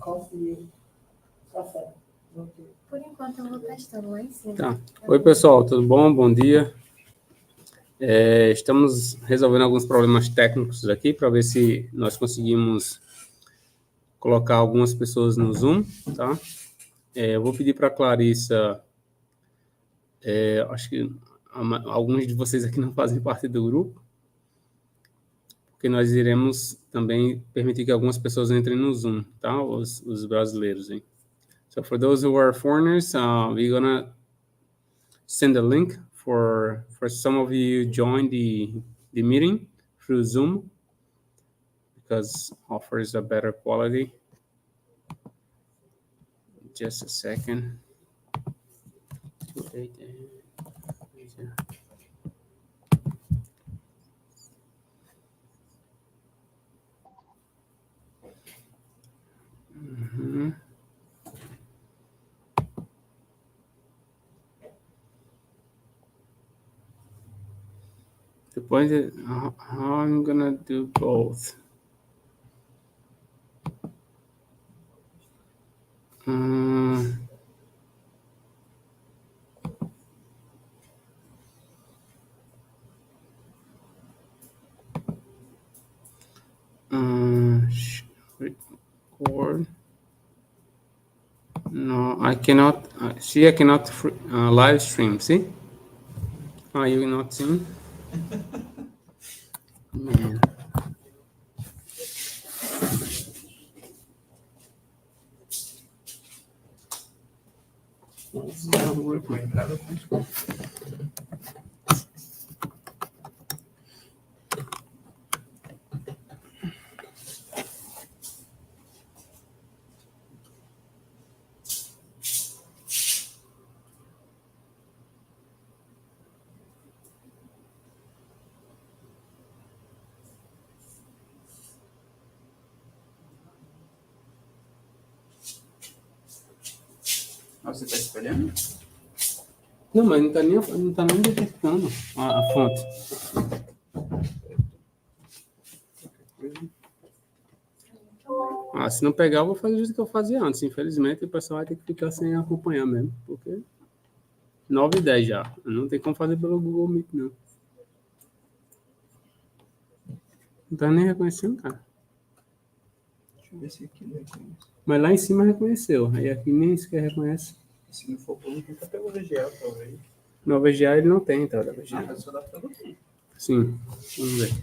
Consegui. Café. Por enquanto eu vou testando lá em cima. Tá. Oi, pessoal, tudo bom? Bom dia. Estamos resolvendo alguns problemas técnicos aqui para ver se nós conseguimos colocar algumas pessoas no Zoom, tá? Eu vou pedir para a Clarissa, acho que alguns de vocês aqui não fazem parte do grupo, porque nós iremos também permitir que algumas pessoas entrem no Zoom, tá? Os brasileiros, hein? So for those who are foreigners, we're gonna send a link for some of you join the meeting through Zoom because offers a better quality. Just a second. Mm-hmm. The point is how I'm gonna do both. Record. No, I cannot. See, I cannot live stream. See? Are you not seeing? Man. It's not working. Você está espelhando? Não, mas não tá nem detectando a fonte. Se não pegar, eu vou fazer o jeito que eu fazia antes. Infelizmente, o pessoal vai ter que ficar sem acompanhar mesmo, porque 9h10 já. Não tem como fazer pelo Google Meet, não. Não tá nem reconhecendo, cara. Deixa eu ver se aqui não reconhece. Mas lá em cima reconheceu. Aí aqui nem sequer reconhece. Se não for bom, tenta pelo VGA, talvez. No VGA ele não tem, tá? VGA. Mas só dá pelo aqui. Sim, vamos ver.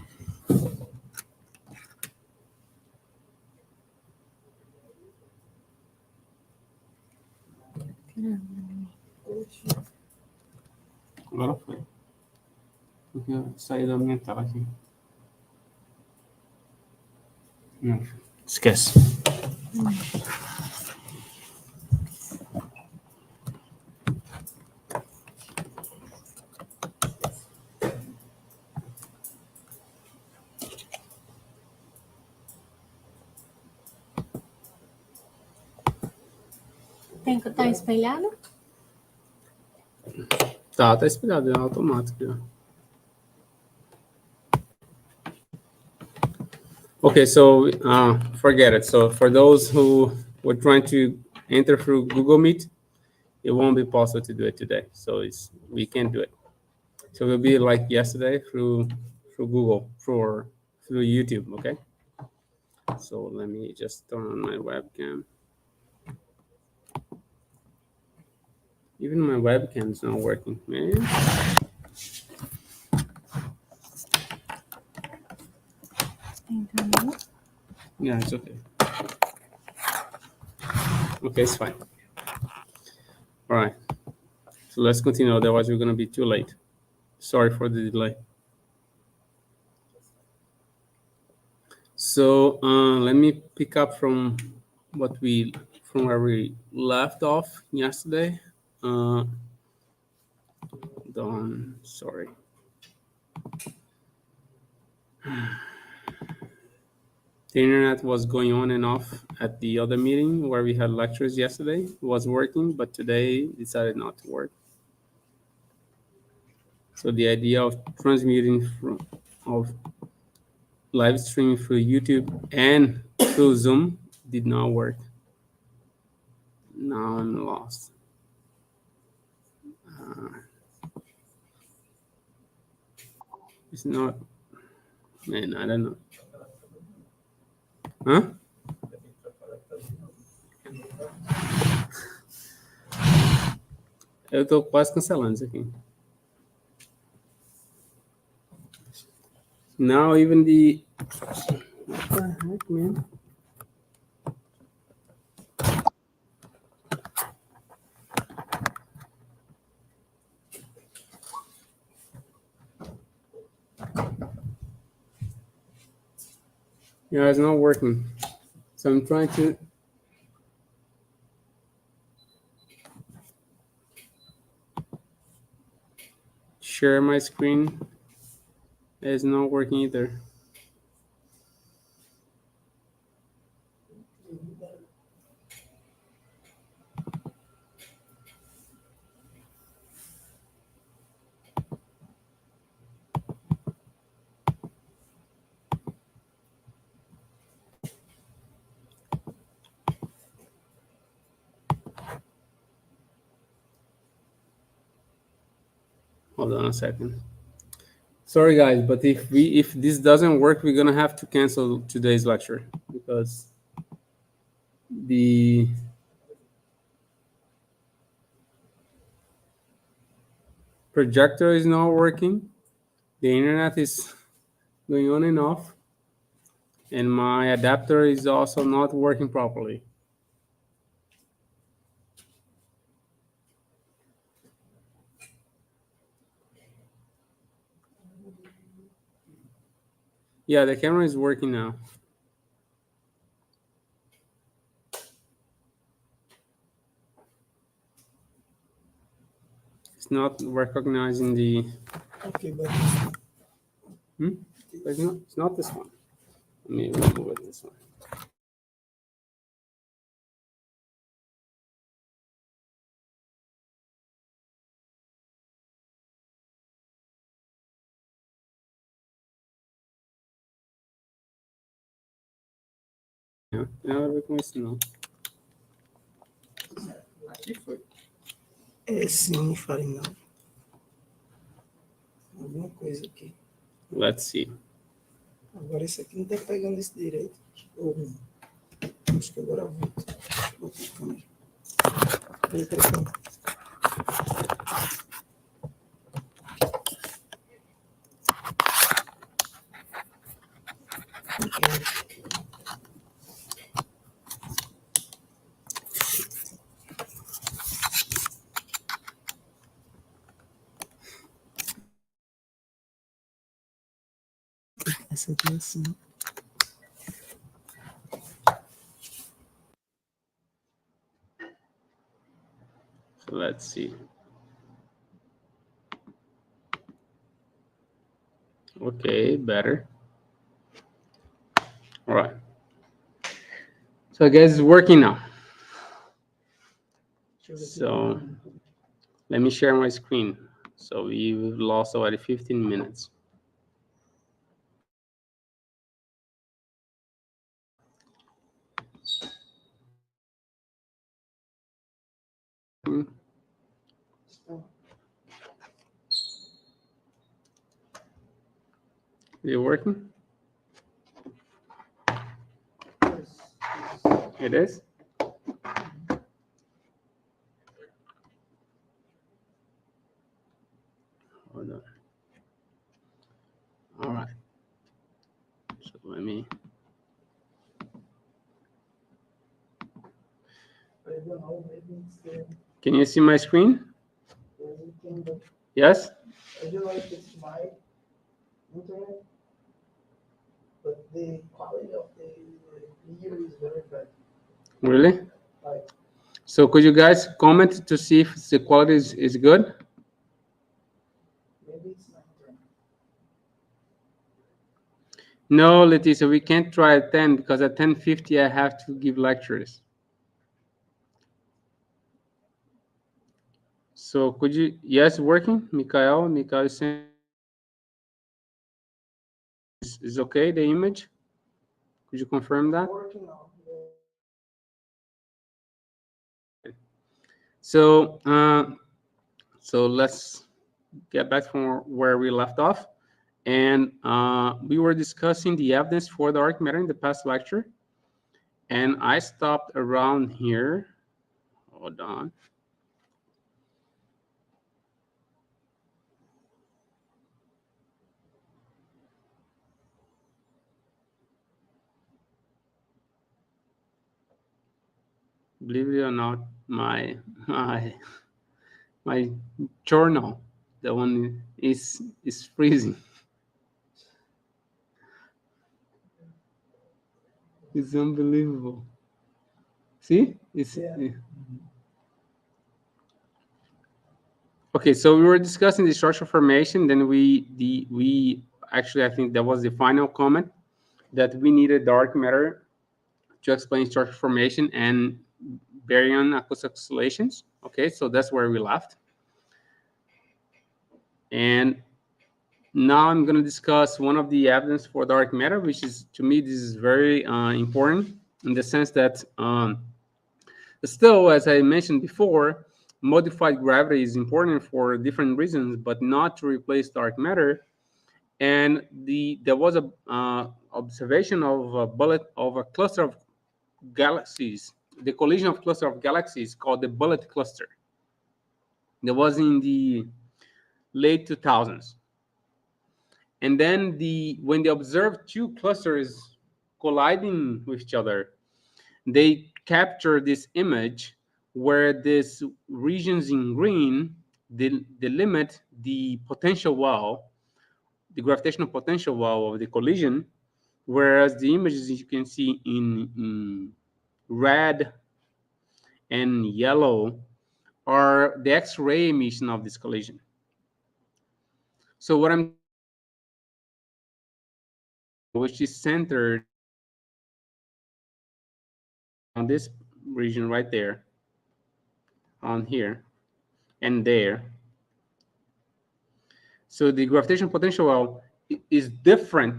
Agora foi. Porque eu saí da minha tela aqui. Não, esquece. Tem que estar espelhado? Tá espelhado, é automático já. Okay, so forget it. So for those who were trying to enter through Google Meet, it won't be possible to do it today. So we can't do it. So it will be like yesterday through Google, through YouTube, okay? So let me just turn on my webcam. Even my webcam is not working, man. Yeah, it's okay. Okay, it's fine. All right. So let's continue. Otherwise, we're going to be too late. Sorry for the delay. So let me pick up from where we left off yesterday. Sorry. The internet was going on and off at the other meeting where we had lectures yesterday. It was working, but today decided not to work. So the idea of transmitting of live streaming through YouTube and through Zoom did not work. Now I'm lost. It's not. Man, I don't know. Hã? Eu tô quase cancelando isso aqui. Now even the... What the heck, man? Yeah, it's not working. So I'm trying to... share my screen. It's not working either. Hold on a second. Sorry guys, but if this doesn't work, we're gonna have to cancel today's lecture because the projector is not working, the internet is going on and off, and my adapter is also not working properly. Yeah, the camera is working now. It's not recognizing the... Okay, but It's not this one. Let me remove it this one. Não tem nada a ver com isso, não. Aqui foi. é sim, falei não. Alguma coisa aqui. Let's see. Agora esse aqui não tá pegando esse direito. Ou acho que agora volta. Volta a câmera. Entra aqui. Essa aqui é assim. So let's see. Okay, better. All right. So I guess it's working now. So let me share my screen. So we've lost already 15 minutes. Is it working? It is? Hold on. All right. So let me... Can you see my screen? Yes? I don't know if it's my internet, but the quality of the video is very bad. Really? Like, So could you guys comment to see if the quality is good? maybe it's my internet. No, Leticia, we can't try at 10 because at 10:50 I have to give lectures. So could you... Yes, working? Mikhail is saying... Is okay, the image? Could you confirm that? Working now. Yeah. So, so let's get back from where we left off. And we were discussing the evidence for dark matter in the past lecture. And I stopped around here. Hold on. Believe it or not, my journal, the one is freezing. It's unbelievable. See? It's okay. So we were discussing the structural formation. Then we actually, I think that was the final comment, that we needed dark matter to explain structural formation and baryon acoustic oscillations. Okay, so that's where we left. And now I'm going to discuss one of the evidence for dark matter, which is, to me, this is very important in the sense that still, as I mentioned before, modified gravity is important for different reasons, but not to replace dark matter. And there was a observation of a cluster of galaxies, the collision of cluster of galaxies called the bullet cluster. That was in the late 2000s. And then when they observed two clusters colliding with each other, they captured this image where these regions in green delimit the potential well, the gravitational potential well of the collision, whereas the images you can see in red and yellow are the X-ray emission of this collision. So what I'm, which is centered on this region right there, on here, and there. So the gravitational potential well is different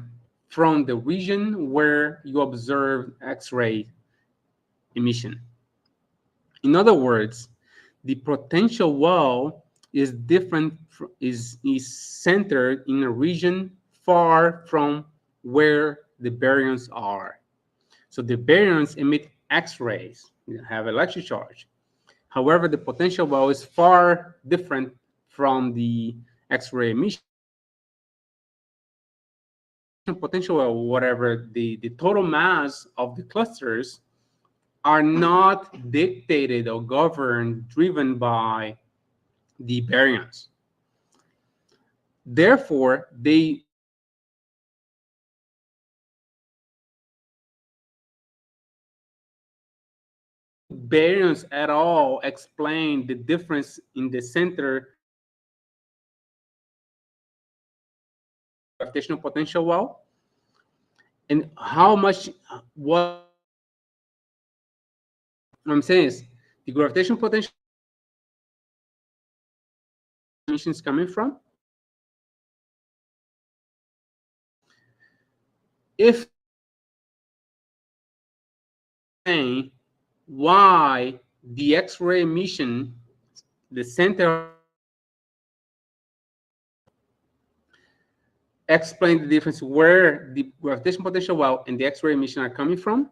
from the region where you observe X-ray emission. In other words, the potential well is different, is centered in a region far from where the baryons are. So the baryons emit X-rays, have electric charge. However, the potential well is far different from the X-ray emission. Potential well, whatever the total mass of the clusters, are not dictated or governed, driven by the baryons. Therefore, baryons at all explain the difference in the center gravitational potential well, and how much, what I'm saying is the gravitational potential is coming from. If saying why the X-ray emission, the center, explain the difference where the gravitational potential well and the X-ray emission are coming from.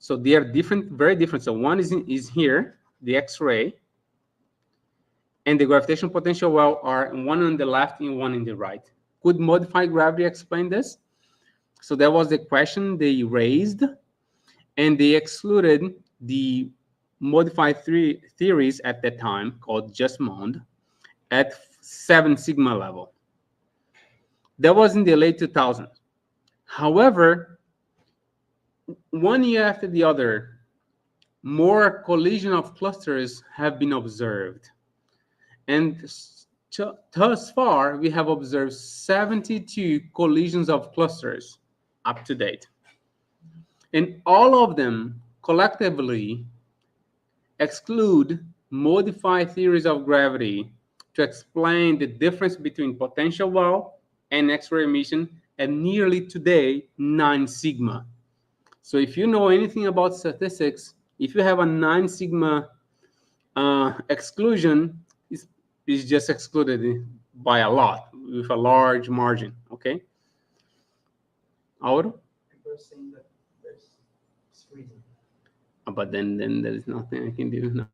So they are different, very different. So one is here, the X-ray, and the gravitational potential well are one on the left and one on the right. Could modified gravity explain this? So that was the question they raised, and they excluded the modified theories at that time, called just MOND, at 7 sigma level. That was in the late 2000s. However, 1 year after the other, more collision of clusters have been observed. And thus far, we have observed 72 collisions of clusters up to date. And all of them collectively exclude modified theories of gravity to explain the difference between potential well and X-ray emission at nearly today 9 sigma. So if you know anything about statistics, if you have a 9 sigma exclusion is just excluded by a lot, with a large margin, okay? Auro? People are saying that there's reason. But then there is nothing I can do now.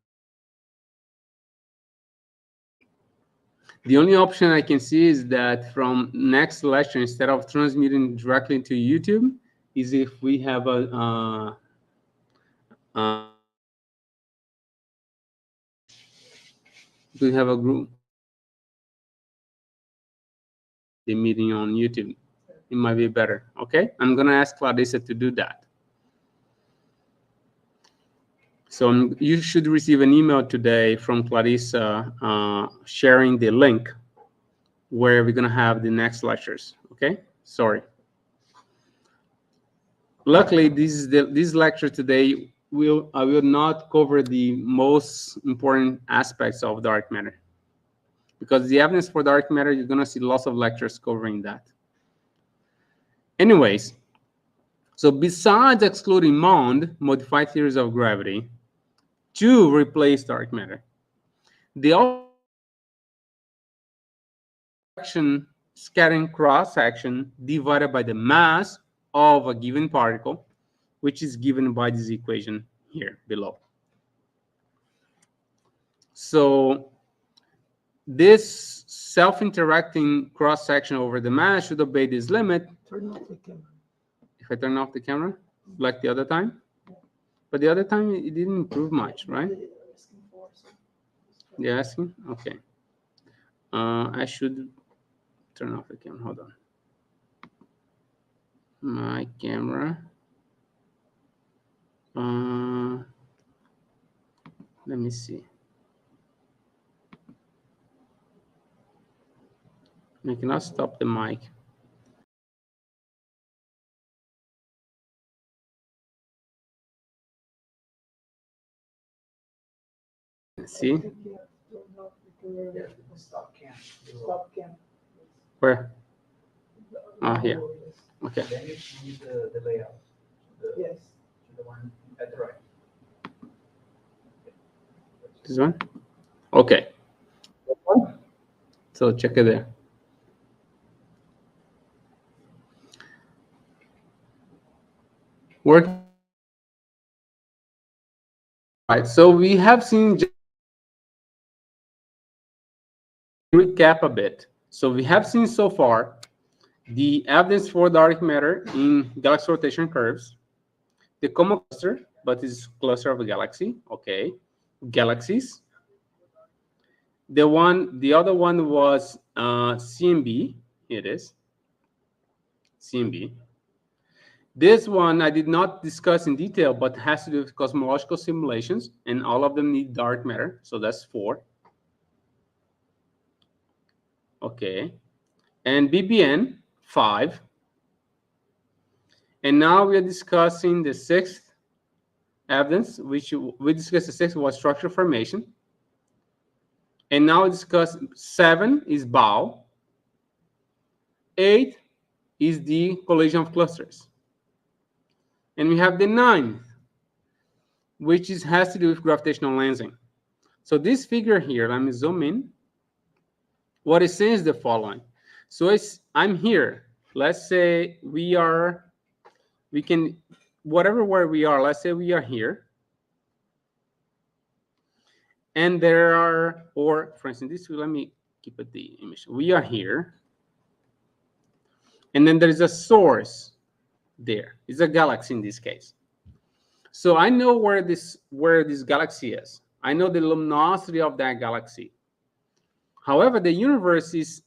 The only option I can see is that from next lecture, instead of transmitting directly to YouTube, is if we have we have a group, the meeting on YouTube. It might be better. Okay, I'm gonna ask Clarissa to do that. So you should receive an email today from Clarissa sharing the link where we're gonna have the next lectures. Okay, sorry. Luckily, this lecture today I will not cover the most important aspects of dark matter, because the evidence for dark matter, you're gonna see lots of lectures covering that. Anyways, so besides excluding MOND, modified theories of gravity, to replace dark matter, the scattering cross-section divided by the mass of a given particle, which is given by this equation here below. So this self-interacting cross-section over the mass should obey this limit. Turn off the camera. If I turn off the camera, like the other time? But the other time, it didn't improve much, right? You're asking? Okay. I should turn off the camera. Hold on. My camera. Let me see. I cannot stop the mic. See? Stop cam. Stop cam. Where? Here. Okay. Then you see the layout. Yes. The one at the right. This one? Okay. So check it there. Work. Right. So we have seen. Recap a bit. So we have seen so far the evidence for dark matter in galaxy rotation curves, the common cluster, but it's cluster of a galaxy. Okay, galaxies. The other one was CMB. Here it is, CMB. This one I did not discuss in detail, but has to do with cosmological simulations, and all of them need dark matter. So that's 4. Okay, and BBN 5. And now we are discussing the 6th evidence, which we discussed. The 6th was structure formation. And now we discuss 7 is BAO. 8 is the collision of clusters. And we have the 9th, which has to do with gravitational lensing. So this figure here, let me zoom in. What it says is the following. So I'm here. Let's say where we are, let's say we are here. And there are, or for instance, let me keep it the image. We are here. And then there's a source there. It's a galaxy in this case. So I know where this galaxy is. I know the luminosity of that galaxy. However, the universe has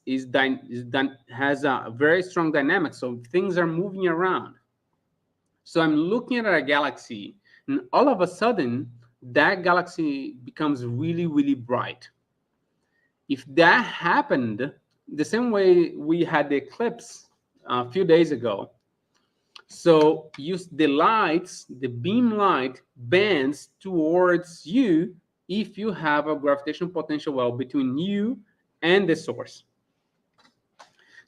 a very strong dynamic, so things are moving around. So I'm looking at a galaxy, and all of a sudden, that galaxy becomes really, really bright. If that happened, the same way we had the eclipse a few days ago, so the beam light bends towards you if you have a gravitational potential well between you and the source.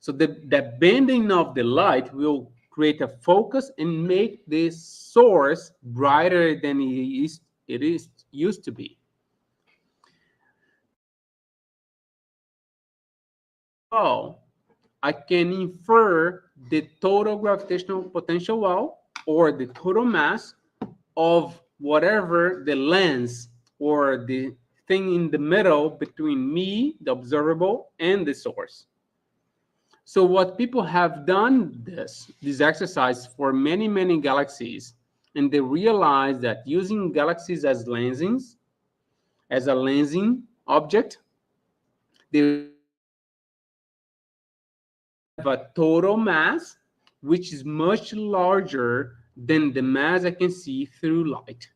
So the bending of the light will create a focus and make this source brighter than it is used to be. well, I can infer the total gravitational potential well, or the total mass of whatever the lens or the thing in the middle between me, the observable, and the source. So what people have done this exercise for many, many galaxies, and they realize that using galaxies as lensings, as a lensing object, they have a total mass which is much larger than the mass I can see through light,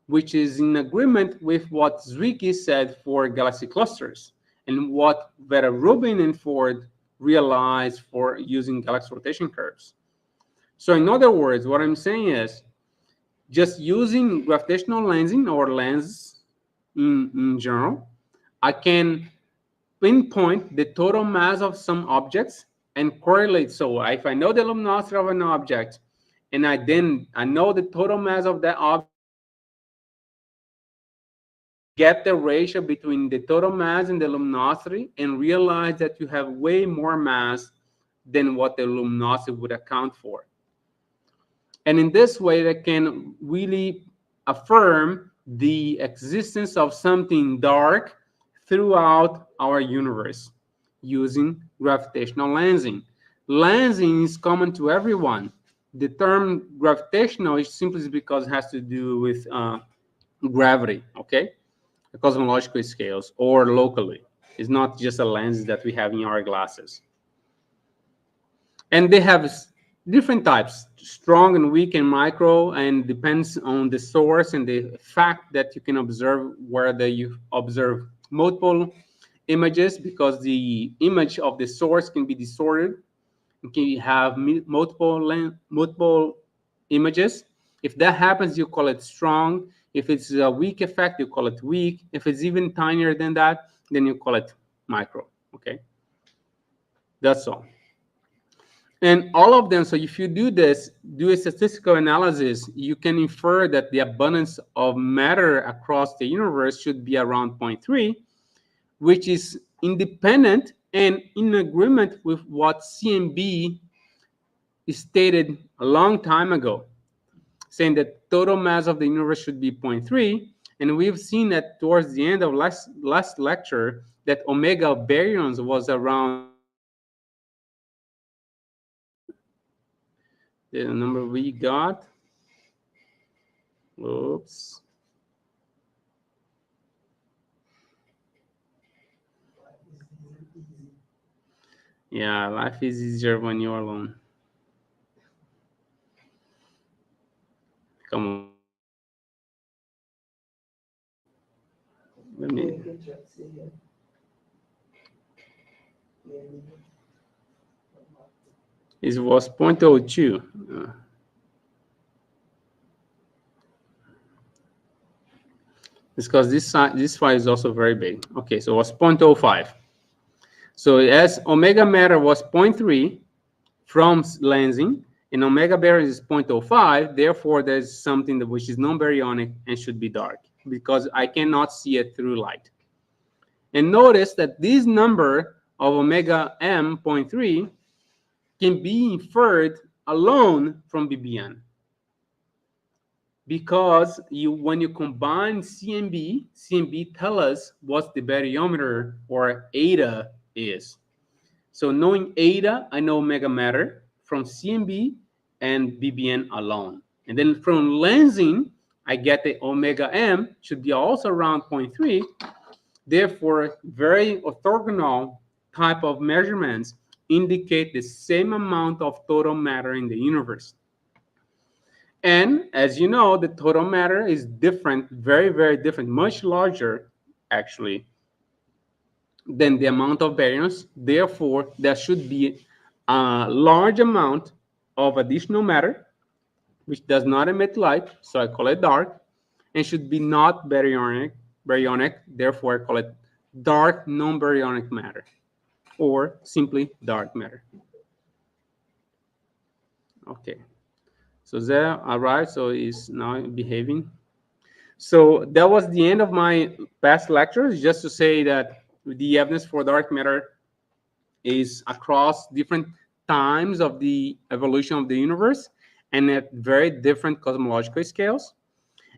which is in agreement with what Zwicky said for galaxy clusters and what Vera Rubin and Ford realized for using galaxy rotation curves. So in other words, what I'm saying is just using gravitational lensing or lens in general, I can pinpoint the total mass of some objects and correlate. So if I know the luminosity of an object, and I know the total mass of that object, get the ratio between the total mass and the luminosity, and realize that you have way more mass than what the luminosity would account for. And in this way, they can really affirm the existence of something dark throughout our universe using gravitational lensing. Lensing is common to everyone. The term gravitational is simply because it has to do with gravity, okay? The cosmological scales, or locally. It's not just a lens that we have in our glasses. And they have different types, strong and weak and micro, and depends on the source and the fact that you can observe whether you observe multiple images, because the image of the source can be distorted. You can have multiple images. If that happens, you call it strong. If it's a weak effect, you call it weak. If it's even tinier than that, then you call it micro, okay? That's all. And all of them, so if you do this, do a statistical analysis, you can infer that the abundance of matter across the universe should be around 0.3, which is independent and in agreement with what CMB stated a long time ago, saying that total mass of the universe should be 0.3. And we've seen that towards the end of last lecture that omega baryons was around, the number we got, oops. Yeah, life is easier when you're alone. Come on. Let me. It was 0.02. It's because this file is also very big. Okay, so it was 0.05. So as omega matter was 0.3 from lensing, and omega baryon is 0.05, therefore there's something that which is non-baryonic and should be dark, because I cannot see it through light. And notice that this number of omega m 0.3 can be inferred alone from BBN. Because when you combine CMB tell us what the baryometer or eta is. So knowing eta, I know omega matter from CMB and BBN alone. And then from lensing, I get the omega m should be also around 0.3. Therefore, very orthogonal type of measurements indicate the same amount of total matter in the universe. And as you know, the total matter is different, very, very different, much larger, actually, than the amount of baryons. Therefore, there should be a large amount of additional matter, which does not emit light, so I call it dark, and should be not baryonic, therefore I call it dark non-baryonic matter, or simply dark matter. Okay. So there, all right, so it's now behaving. So that was the end of my past lectures, just to say that the evidence for dark matter is across different times of the evolution of the universe and at very different cosmological scales.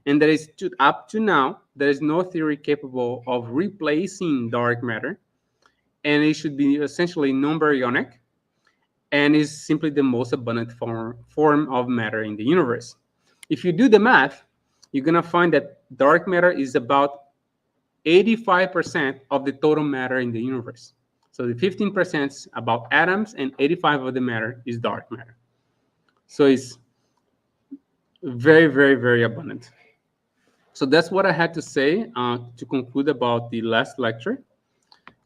And there is, up to now, there is no theory capable of replacing dark matter, and it should be essentially non-baryonic, and is simply the most abundant form of matter in the universe. If you do the math, you're going to find that dark matter is about 85% of the total matter in the universe. So the 15% is about atoms, and 85% of the matter is dark matter. So it's very, very, very abundant. So that's what I had to say to conclude about the last lecture.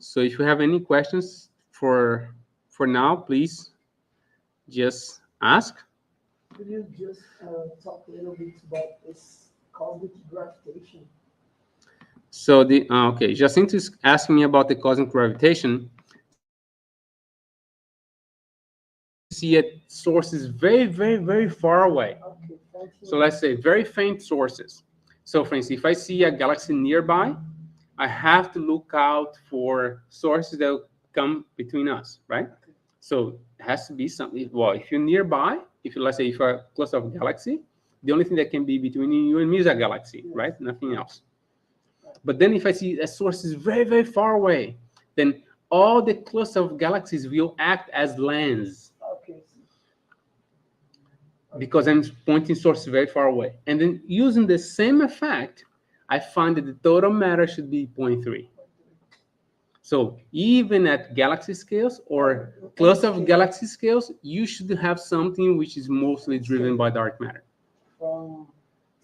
So if you have any questions for now, please just ask. Could you just talk a little bit about this cosmic gravitation? So okay, Jacinto is asking me about the cosmic gravitation. See it sources very, very, very far away. Okay, thank you. So let's say very faint sources. So for instance, if I see a galaxy nearby, I have to look out for sources that will come between us, right? So it has to be something. Well, if you're nearby, let's say if you're a cluster of galaxy, the only thing that can be between you and me is a galaxy, right? Nothing else. But then if I see a source is very, very far away, then all the cluster of galaxies will act as lens. Okay. Because I'm pointing sources very far away. And then using the same effect, I find that the total matter should be 0.3. So even at galaxy scales or cluster of galaxy scales, you should have something which is mostly driven by dark matter. From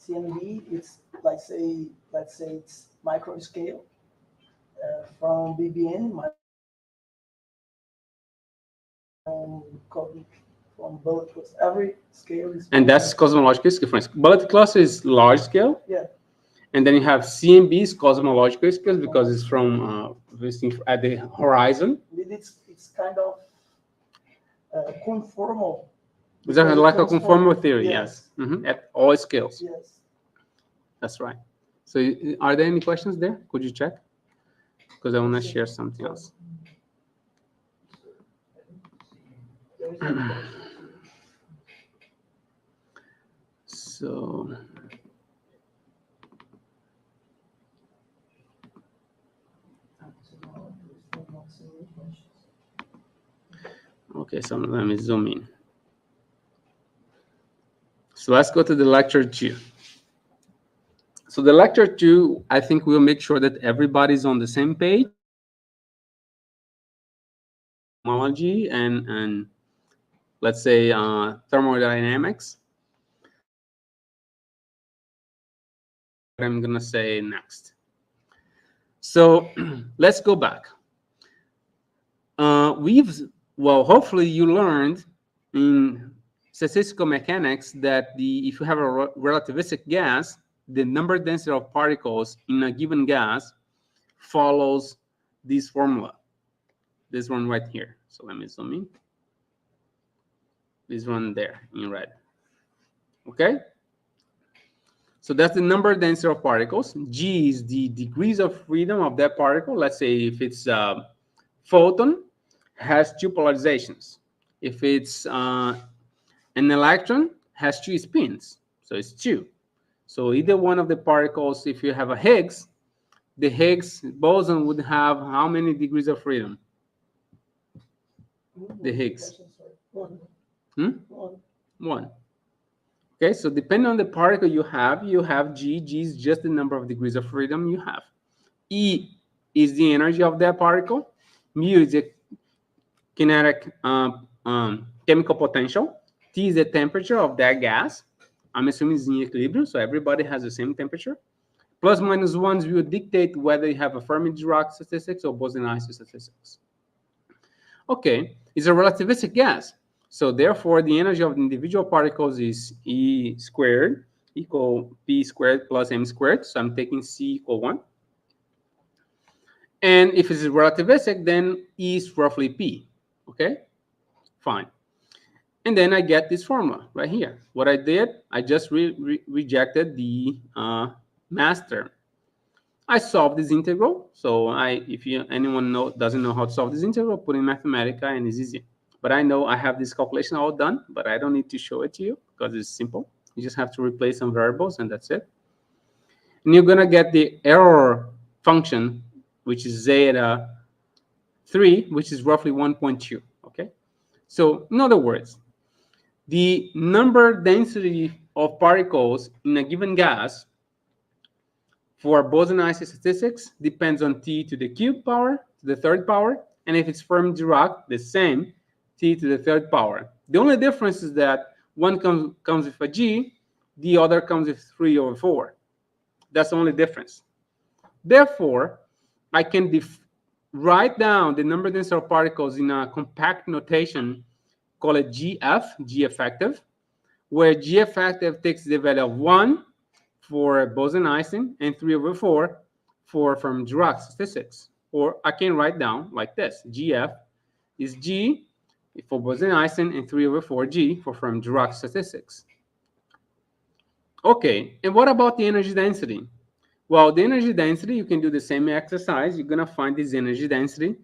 CMB, it's let's say it's micro scale. From BBN, from bullet cluster, every scale is. And that's cosmological scale. For instance, bullet cluster is large scale. Yeah. And then you have CMB's cosmological scales because it's from at the horizon. It's kind of conformal. It's like a conformal theory, yes. At all scales. Yes. That's right. So are there any questions there? Could you check? Because I want to share something else. So... Okay, so let me zoom in. So let's go to the lecture 2. So the lecture 2, I think we'll make sure that everybody's on the same page. Cosmology and let's say thermodynamics. I'm going to say next. So let's go back. Hopefully you learned in statistical mechanics that if you have a relativistic gas, the number density of particles in a given gas follows this formula. This one right here. So let me zoom in. This one there in red. Okay? So that's the number density of particles. G is the degrees of freedom of that particle. Let's say if it's a photon, has 2 polarizations. If it's an electron, has 2 spins. So it's 2. So either one of the particles, if you have a Higgs, the Higgs boson would have how many degrees of freedom? The Higgs. 1. Okay, so depending on the particle you have G. G is just the number of degrees of freedom you have. E is the energy of that particle. Mu is the kinetic chemical potential. T is the temperature of that gas. I'm assuming it's in equilibrium, so everybody has the same temperature. Plus minus ones will dictate whether you have a Fermi-Dirac statistics or Bose-Einstein statistics. Okay, it's a relativistic gas. So therefore, the energy of the individual particles is E squared equal P squared plus M squared. So I'm taking C equal 1. And if it's relativistic, then E is roughly P. Okay, fine. And then I get this formula right here. What I did, I just rejected the mass term. I solve this integral. So if anyone doesn't know how to solve this integral, put in Mathematica and it's easy. But I know I have this calculation all done, but I don't need to show it to you because it's simple. You just have to replace some variables and that's it. And you're gonna get the error function, which is zeta 3, which is roughly 1.2, okay? So in other words, the number density of particles in a given gas for boson-Einstein statistics depends on t to the cube power, to the third power, and if it's Fermi-Dirac, the same, t to the third power. The only difference is that one comes with a g, the other comes with 3/4. That's the only difference. Therefore, I can write down the number density of particles in a compact notation, call it GF, G effective, where G effective takes the value of 1 for boson-Einstein and 3/4 for Fermi-Dirac statistics. Or I can write down like this: GF is G for boson-Einstein and 3/4 G for Fermi-Dirac statistics. Okay, and what about the energy density? Well, the energy density, you can do the same exercise. You're gonna find this energy density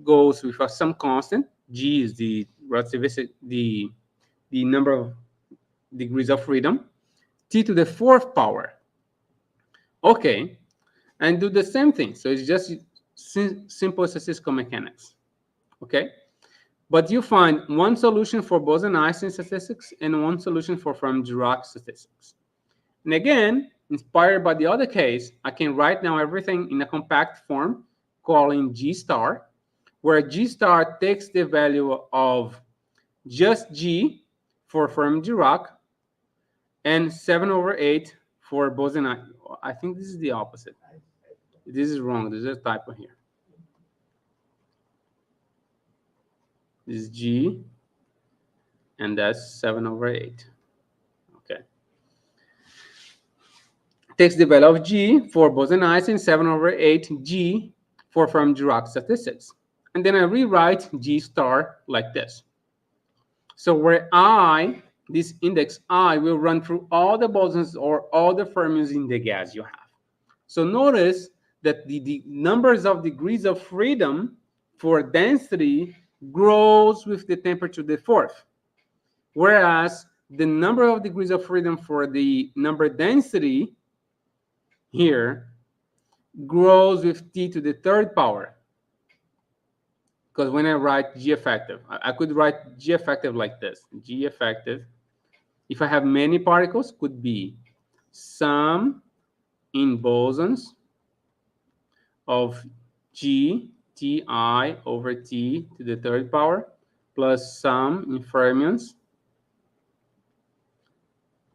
goes with some constant. G is the relativity, the number of degrees of freedom. T to the fourth power. Okay, and do the same thing. So it's just simple statistical mechanics. Okay, but you find one solution for boson-Einstein statistics and one solution for Fermi-Dirac statistics. And again, inspired by the other case, I can write now everything in a compact form, calling G star, where G star takes the value of just G for Fermi-Dirac and 7/8 for boson-Einstein. I think this is the opposite. This is wrong. There's a typo here. This is G, and that's 7/8. Okay. Takes the value of G for boson-Einstein, 7/8 G for Fermi-Dirac statistics. And then I rewrite G star like this. So where I, this index I, will run through all the bosons or all the fermions in the gas you have. So notice that the numbers of degrees of freedom for density grows with the temperature to the fourth, whereas the number of degrees of freedom for the number density here grows with t to the third power. Because when I write G effective, I could write G effective like this. G effective, if I have many particles, could be sum in bosons of G Ti over T to the third power plus sum in fermions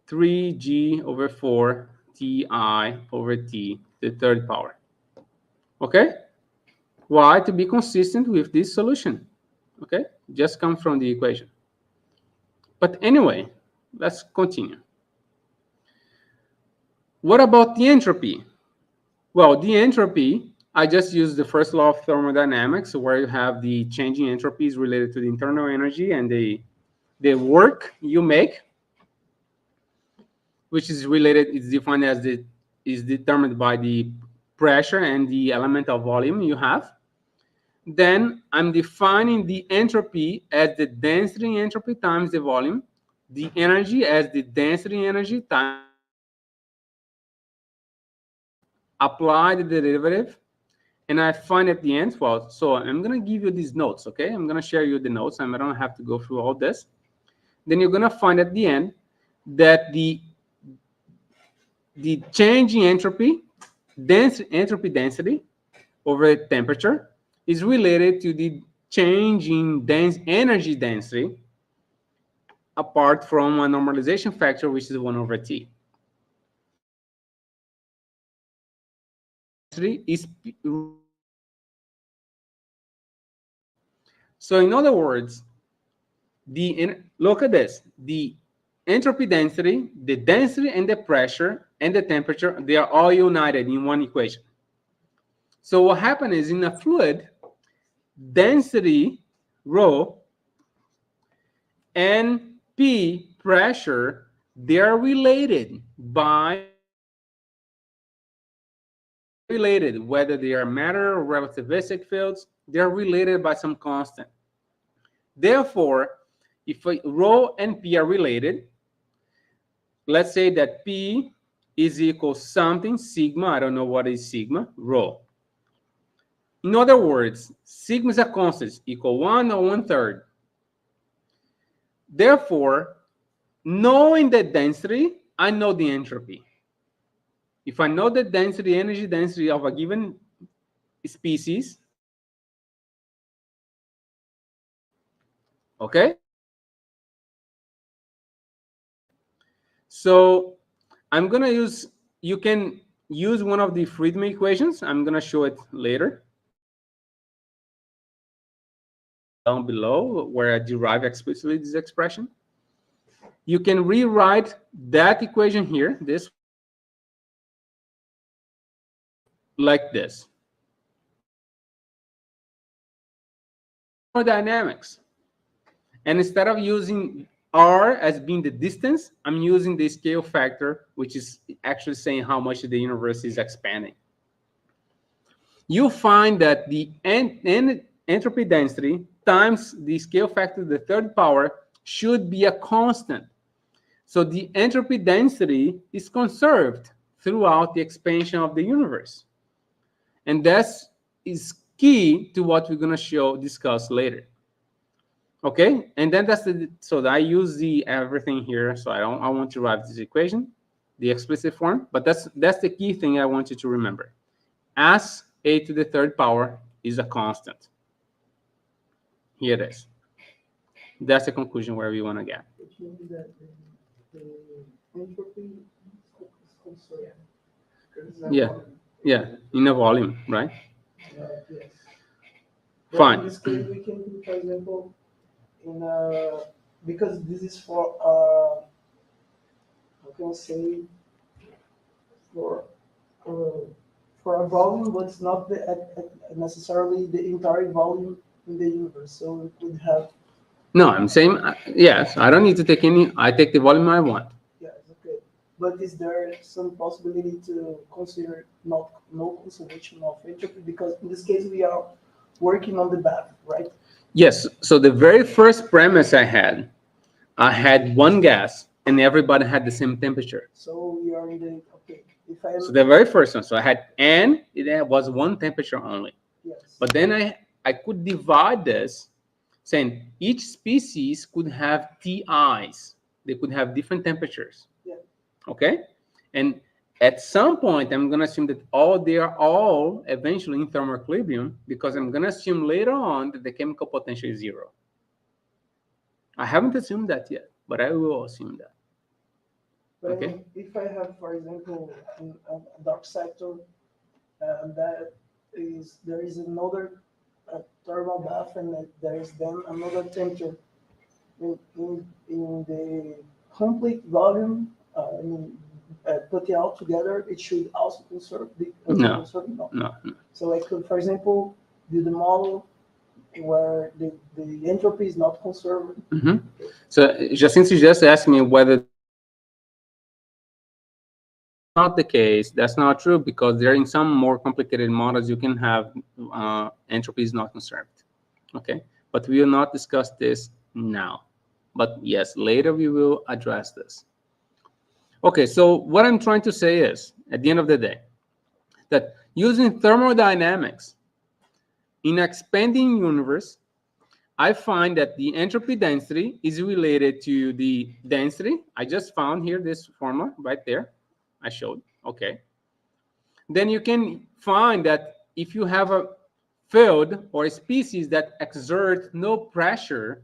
3G over 4 Ti over T to the third power. Okay? Why? To be consistent with this solution. Okay? Just comes from the equation. But anyway, let's continue. What about the entropy? Well, the entropy, I just used the first law of thermodynamics, where you have the changing entropies related to the internal energy and the work you make, which is related, it's defined as is determined by the pressure and the elemental volume you have. Then I'm defining the entropy as the density entropy times the volume, the energy as the density energy times, apply the derivative, and I find at the end, well, so I'm going to give you these notes, okay? I'm going to share you the notes. I don't have to go through all this. Then you're going to find at the end that the change in entropy, entropy density over temperature is related to the change in energy density apart from a normalization factor, which is 1 over T. So in other words, look at this, the entropy density, the density and the pressure and the temperature, they are all united in one equation. So what happens is in a fluid, density rho and P pressure, they are related by related, whether they are matter or relativistic fields, they're related by some constant. Therefore, if rho and P are related, let's say that P is equal something, sigma, I don't know what is sigma, rho. In other words, sigma is a constant, equal 1 or 1/3. Therefore, knowing the density, I know the entropy. If I know the density, energy density of a given species, okay? So I'm going to use, you can use one of the Friedman equations. I'm going to show it later. Down below, where I derive explicitly this expression. You can rewrite that equation here, this, like this. Thermodynamics. And instead of using R as being the distance, I'm using the scale factor, which is actually saying how much the universe is expanding. You find that the entropy density times the scale factor to the third power should be a constant. So the entropy density is conserved throughout the expansion of the universe. And that is key to what we're going to discuss later. Okay, and then that's so I use the everything here, so I want to write this equation, the explicit form, but that's the key thing I want you to remember. As a to the third power is a constant. Here it is. That's the conclusion where we want to get. Which means that the entropy is conserved. Yeah, in a volume, right? Yes. Fine. In this case, we can do, for example, because this is for how can I say, for a volume, but it's not necessarily the entire volume in the universe. So we could have. No, I'm saying yes. I don't need to take any. I take the volume I want. Yes, okay. But is there some possibility to consider no conservation of entropy? Because in this case, we are working on the bath, right? Yes. So the very first premise I had one gas, and everybody had the same temperature. So we are in the okay. So the very first one. So I had N. It was one temperature only. Yes. But then I could divide this, saying each species could have TIs. They could have different temperatures. Yeah. Okay. And at some point, I'm going to assume that they are all eventually in thermal equilibrium, because I'm going to assume later on that the chemical potential is 0. I haven't assumed that yet, but I will assume that. But Okay. if I have, for example, a dark sector, there is another thermal bath, and there is then another temperature in the complete volume. Put it all together, it should also conserve the No. No. So I could, for example, do the model where the entropy is not conserved. Mm-hmm. So Jacinto just asked me whether not the case. That's not true, because there in some more complicated models you can have entropy is not conserved. Okay, but we will not discuss this now. But yes, later we will address this. Okay, so what I'm trying to say is, at the end of the day, that using thermodynamics in expanding universe, I find that the entropy density is related to the density. I just found here this formula right there. I showed. Okay. Then you can find that if you have a field or a species that exert no pressure,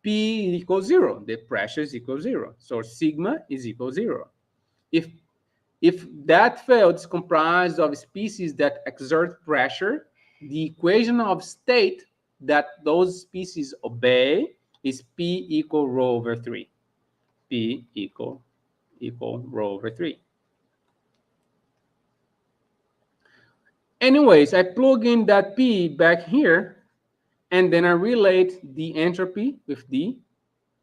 P equals 0. The pressure is equal to 0. So sigma is equal to 0. If that field is comprised of species that exert pressure, the equation of state that those species obey is P equal rho over 3. P equal rho over 3. Anyways, I plug in that P back here, and then I relate the entropy with the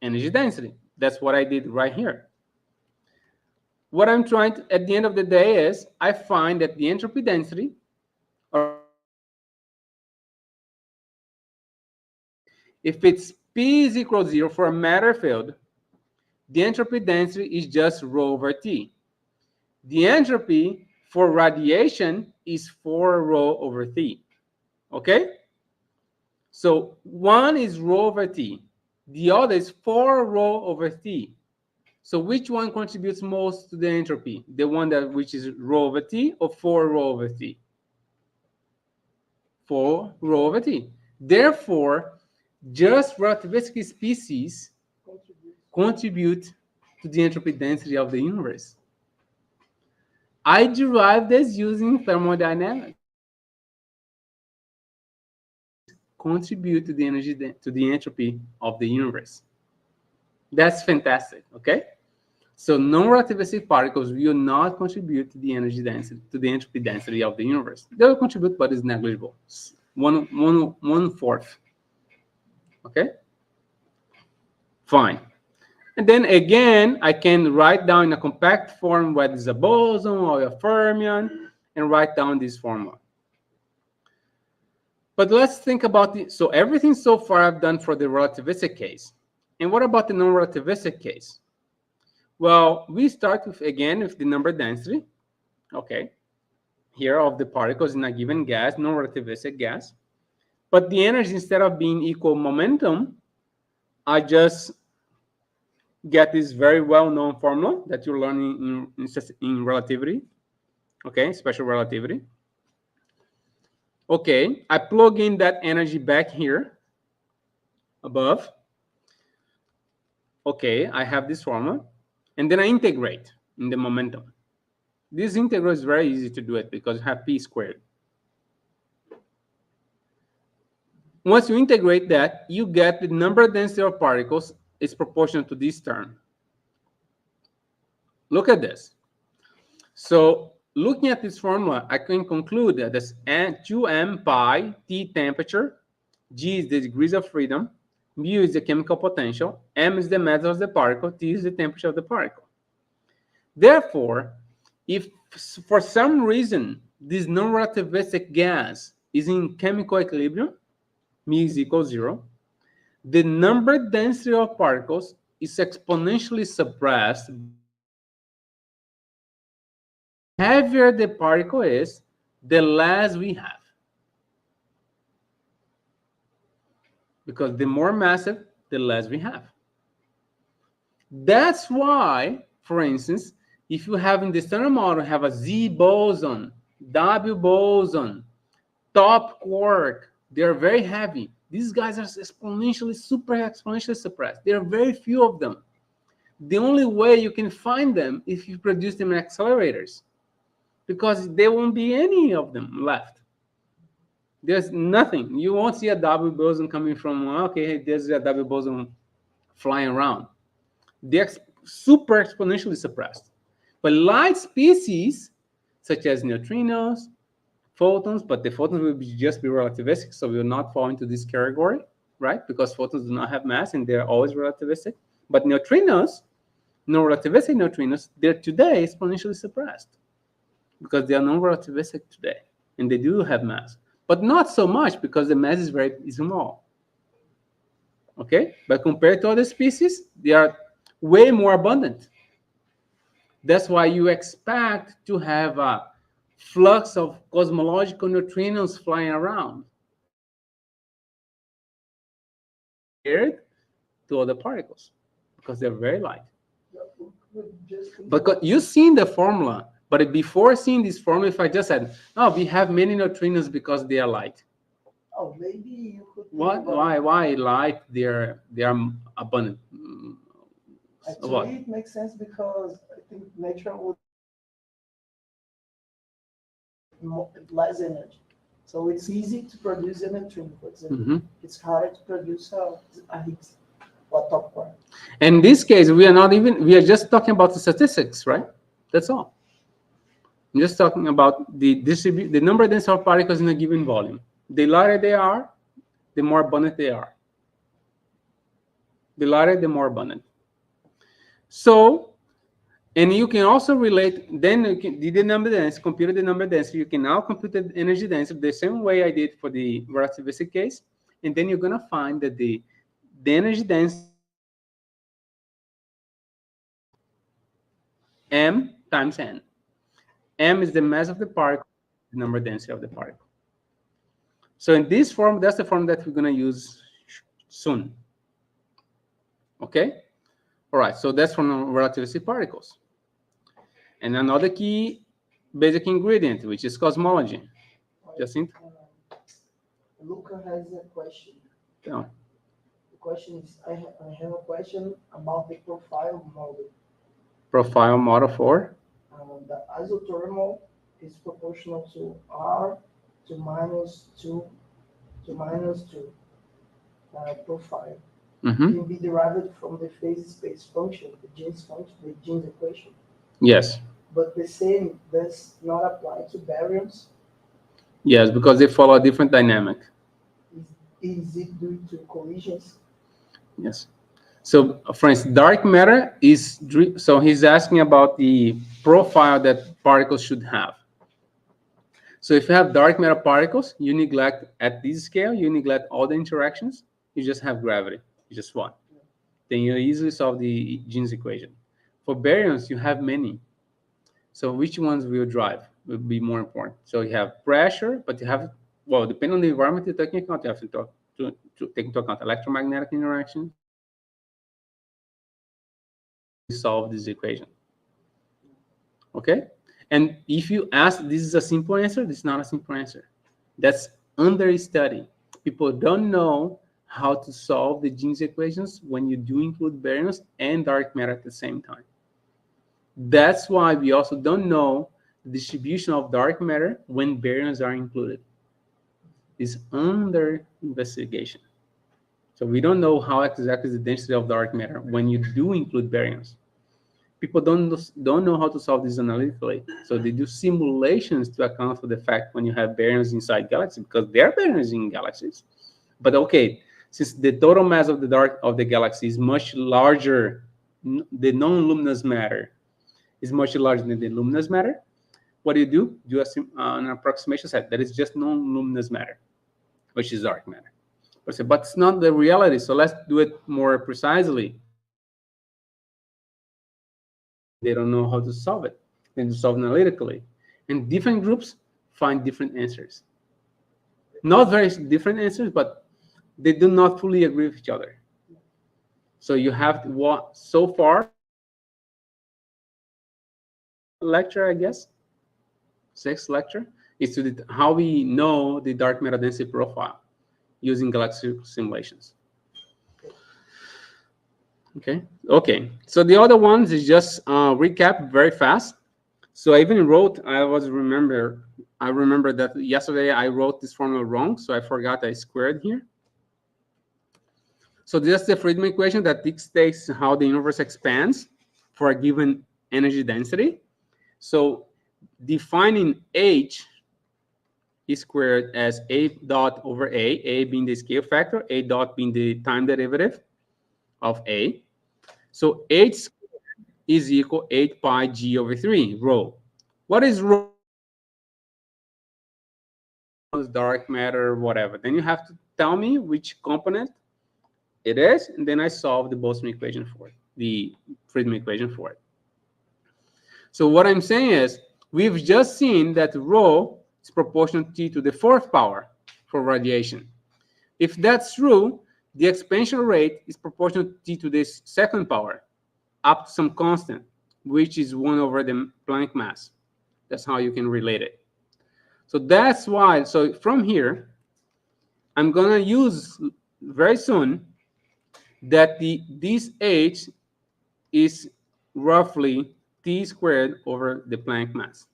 energy density. That's what I did right here. what I'm trying to, at the end of the day, is I find that the entropy density, or if it's P is equal to 0 for a matter field, the entropy density is just rho over T. The entropy for radiation is 4 rho over T. Okay? So one is rho over T. The other is 4 rho over T. So which one contributes most to the entropy? The one that which is rho over T or 4 rho over T? 4 rho over T. Therefore, just relativistic species contribute to the entropy density of the universe. I derived this using thermodynamics. Contribute to the energy, to the entropy of the universe. That's fantastic, okay? So non-relativistic particles will not contribute to the energy density, to the entropy density of the universe. They will contribute, but it's negligible. One fourth. Okay? Fine. And then again, I can write down in a compact form whether it's a boson or a fermion and write down this formula. But let's think about the, so everything so far I've done for the relativistic case. And what about the non-relativistic case? Well, we start with, again, with the number density, okay, here of the particles in a given gas, non-relativistic gas. But the energy, instead of being equal momentum, I just get this very well-known formula that you're learning in relativity, okay, special relativity. Okay, I plug in that energy back here above. Okay, I have this formula, and then I integrate in the momentum. This integral is very easy to do it because you have p squared. Once you integrate that, you get the number density of particles is proportional to this term. Look at this. So looking at this formula, I can conclude that this 2m pi T temperature, G is the degrees of freedom, mu is the chemical potential, m is the mass of the particle, T is the temperature of the particle. Therefore, if for some reason this non-relativistic gas is in chemical equilibrium, mu is equal to 0, the number density of particles is exponentially suppressed. The heavier the particle is, the less we have. Because the more massive, the less we have. That's why, for instance, if you have in the Standard Model have a Z boson, W boson, top quark, they're very heavy. These guys are exponentially, super exponentially suppressed. There are very few of them. The only way you can find them is if you produce them in accelerators, because there won't be any of them left. There's nothing. You won't see a W boson coming from, okay, there's a W boson flying around. They're super exponentially suppressed. But light species, such as neutrinos, photons, but the photons will just be relativistic, so will not fall into this category, right? Because photons do not have mass and they're always relativistic. But neutrinos, non-relativistic neutrinos, they're today exponentially suppressed because they are non-relativistic today, and they do have mass, but not so much because the mass is very small. Okay, but compared to other species, they are way more abundant. That's why you expect to have a flux of cosmological neutrinos flying around compared to other particles because they're very light. Because you've seen the formula, but before seeing this formula, if I just said, "Oh, we have many neutrinos because they are light." Oh, maybe you could. Why light? They are abundant. Actually, What? it makes sense because I think nature would less energy, so it's easy to produce a neutrino, for example. It's harder to produce a Higgs or top quark. In this case, we are just talking about the statistics, right? That's all. I'm just talking about the number of density of particles in a given volume. The lighter they are, the more abundant they are. The lighter, the more abundant. So And you can also relate, then you can do the number density, compute the number density. You can now compute the energy density the same way I did for the relativistic case. And then you're going to find that the energy density m times n. M is the mass of the particle, the number density of the particle. So in this form, that's the form that we're going to use soon. Okay? All right, so that's from relativistic particles. And another key basic ingredient, which is cosmology. Jacinto? Luca has a question. Yeah. The question is, I have a question about the profile model. Profile model for? The isothermal is proportional to R to minus 2 profile. Can be derived from the phase space function, the Jeans equation. Yes. But the same does not apply to baryons. Yes, because they follow a different dynamic. Is it due to collisions? Yes. So, for instance, dark matter is, so he's asking about the profile that particles should have. So if you have dark matter particles, you neglect, at this scale, you neglect all the interactions, you just have gravity, you just one. Then you easily solve the Jeans equation. For baryons, you have many. So which ones will drive will be more important. So you have pressure, but you have, well, depending on the environment you're taking account, you have to take into account electromagnetic interaction. Solve this equation. Okay? And if you ask, this is a simple answer, this is not a simple answer. That's under study. People don't know how to solve the Jeans equations when you do include baryons and dark matter at the same time. That's why we also don't know the distribution of dark matter when baryons are included. It's under investigation. So we don't know how exactly is the density of dark matter when you do include baryons. People don't know how to solve this analytically. So they do simulations to account for the fact when you have baryons inside galaxies, because there are baryons in galaxies. But okay, since the total mass of the galaxy is much larger, the non-luminous matter is much larger than the luminous matter, what do? Do an approximation set that is just non-luminous matter, which is dark matter. But it's not the reality, so let's do it more precisely. They don't know how to solve it. They need to solve analytically. And different groups find different answers. Not very different answers, but they do not fully agree with each other. So you have to walk so far. Lecture, I guess, 6th lecture, is to how we know the dark matter density profile using galaxy simulations. Okay. So the other ones is just recap very fast. So I even wrote, I remember that yesterday I wrote this formula wrong, so I forgot I squared here. So this is the Friedman equation that dictates how the universe expands for a given energy density. So defining H is squared as A dot over A being the scale factor, A dot being the time derivative of A. So H is equal 8 pi G over 3, rho. What is rho? Dark matter, whatever. Then you have to tell me which component it is, and then I solve the Boltzmann equation for it, the Friedman equation for it. So what I'm saying is, we've just seen that rho is proportional to the 4th power for radiation. If that's true, the expansion rate is proportional to this 2nd power, up to some constant, which is 1 over the Planck mass. That's how you can relate it. So that's why, so from here, I'm going to use very soon that this H is roughly T squared over the Planck mass.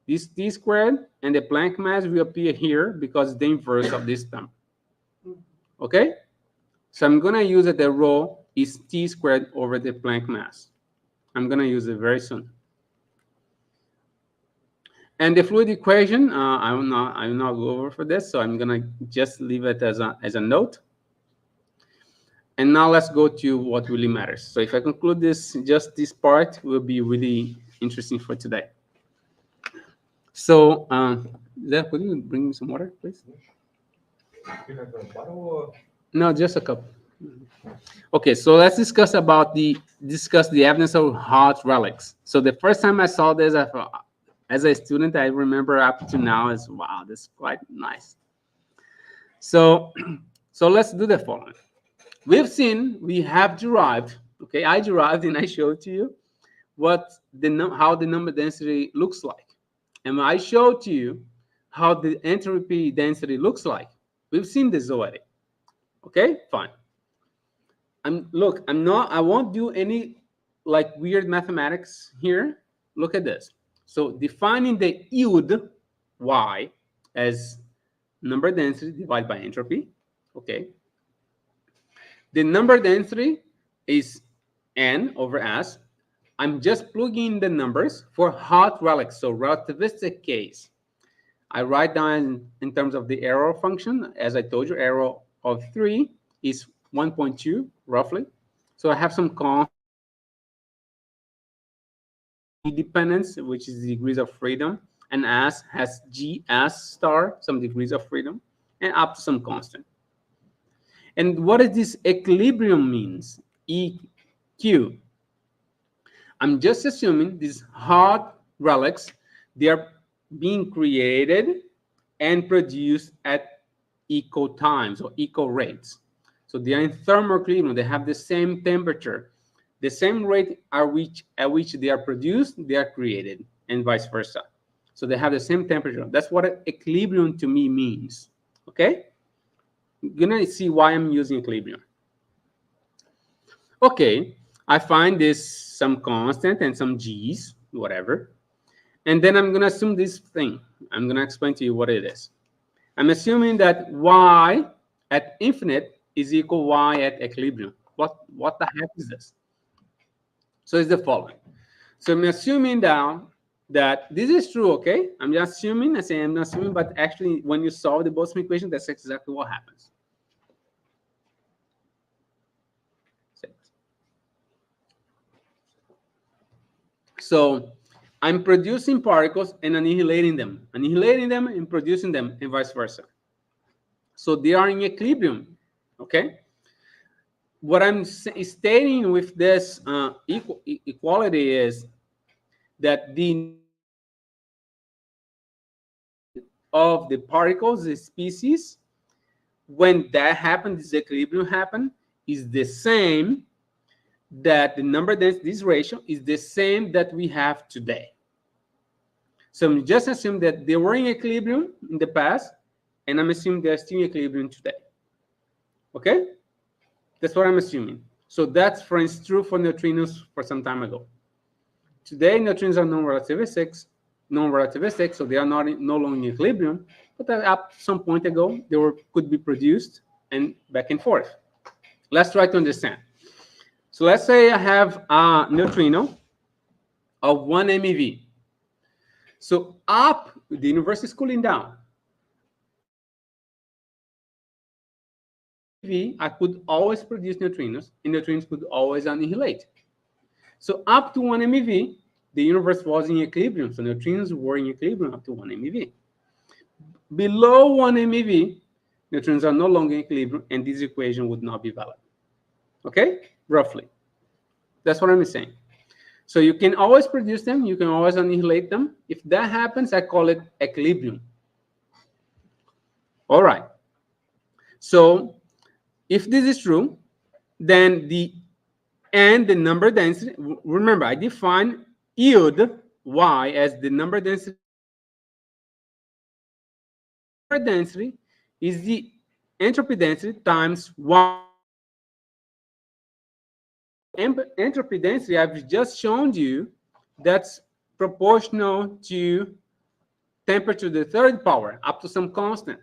This T squared and the Planck mass will appear here because it's the inverse of this term. Okay? So I'm going to use that the rho is T squared over the Planck mass. I'm going to use it very soon. And the fluid equation, I will not go over for this, so I'm going to just leave it as a note. And now let's go to what really matters. So if I conclude this, just this part will be really interesting for today. So, Zach, could you bring me some water, please? You have a bottle or? No, just a cup. Okay, so let's discuss the evidence of hot relics. So the first time I saw this, I thought, as a student, I remember up to now is, wow, that's quite nice. So let's do the following. We have derived, okay, I derived and I showed to you how the number density looks like. And I showed to you how the entropy density looks like. We've seen this already. Okay, fine. I won't do any like weird mathematics here. Look at this. So defining the yield, Y, as number density divided by entropy, okay. The number density is N over S. I'm just plugging in the numbers for hot relics, so relativistic case. I write down in terms of the error function. As I told you, error of 3 is 1.2, roughly. So I have some dependence, which is the degrees of freedom, and S has GS star, some degrees of freedom, and up to some constant. And what does this equilibrium means? EQ. I'm just assuming these hot relics, they are being created and produced at equal times or equal rates. So they are in thermal equilibrium. They have the same temperature, the same rate at which they are produced, they are created, and vice versa. So they have the same temperature. That's what equilibrium to me means. Okay? You're gonna see why I'm using equilibrium. Okay, I find this some constant and some G's, whatever. And then I'm gonna assume this thing. I'm gonna explain to you what it is. I'm assuming that Y at infinite is equal Y at equilibrium. What the heck is this? So it's the following. So I'm assuming now that this is true, okay? I'm just assuming, I say I'm not assuming, but actually when you solve the Boltzmann equation, that's exactly what happens. So I'm producing particles and annihilating them and producing them, and vice versa. So they are in equilibrium, okay? What I'm stating with this equality is that the of the particles, the species, when that happens, this equilibrium happens, is the same that the number density, this ratio is the same that we have today. So I'm just assume that they were in equilibrium in the past, and I'm assuming they're still in equilibrium today. Okay? That's what I'm assuming. So that's, for instance, true for neutrinos for some time ago. Today, neutrinos are non-relativistic, so they are no longer in equilibrium, but up some point ago, they could be produced and back and forth. Let's try to understand. So let's say I have a neutrino of 1 MeV. So up, the universe is cooling down. I could always produce neutrinos, and neutrinos could always annihilate. So up to 1 MeV, the universe was in equilibrium, so neutrinos were in equilibrium up to 1 MeV. Below 1 MeV, neutrinos are no longer in equilibrium, and this equation would not be valid. Okay? Roughly. That's what I'm saying. So you can always produce them, you can always annihilate them. If that happens, I call it equilibrium. All right. So if this is true, then the number density, remember, I define yield, Y, as the number density. Number density is the entropy density times Y. Entropy density, I've just shown you, that's proportional to temperature to the third power, up to some constant.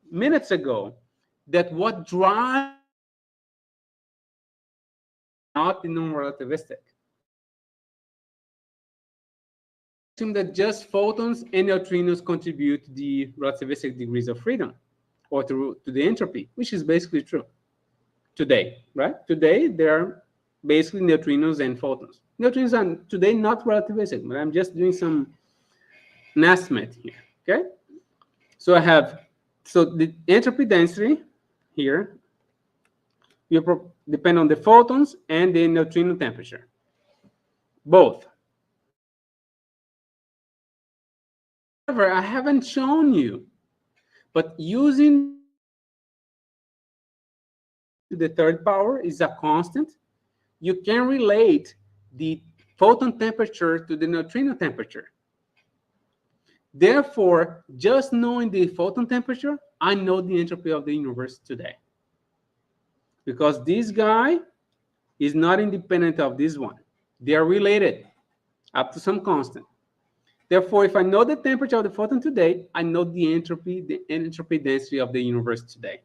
Minutes ago, that what drives not the non-relativistic. Assume that just photons and neutrinos contribute to the relativistic degrees of freedom. or to the entropy, which is basically true today, right? Today, there are basically neutrinos and photons. Neutrinos are today not relativistic, but I'm just doing an estimate here, okay? So I have, so the entropy density here, you depend on the photons and the neutrino temperature, both. However, I haven't shown you, but using the third power is a constant, you can relate the photon temperature to the neutrino temperature. Therefore, just knowing the photon temperature, I know the entropy of the universe today. Because this guy is not independent of this one. They are related up to some constant. Therefore, if I know the temperature of the photon today, I know the entropy density of the universe today.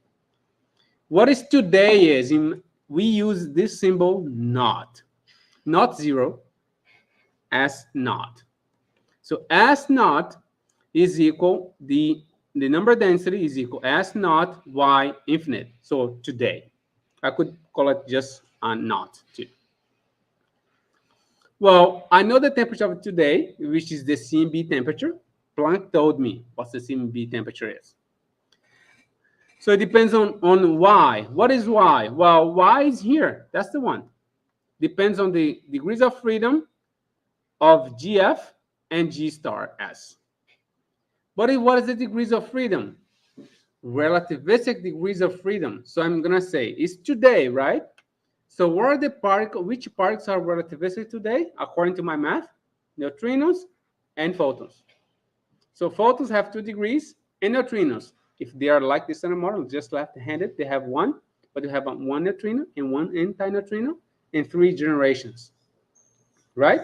What is today is, we use this symbol not zero, as naught. So as naught is equal, the number density is equal as naught y infinite. So today, I could call it just a naught too. Well, I know the temperature of today, which is the CMB temperature. Planck told me what the CMB temperature is. So it depends on y. What is y? Well, y is here. That's the one. Depends on the degrees of freedom of GF and G star S. But what is the degrees of freedom? Relativistic degrees of freedom. So I'm going to say it's today, right? So what are the particles, which particles are relativistic today, according to my math? Neutrinos and photons. So photons have 2 degrees, and neutrinos, if they are like the standard model, just left-handed, they have 1, but you have 1 neutrino and 1 anti-neutrino in 3 generations, right?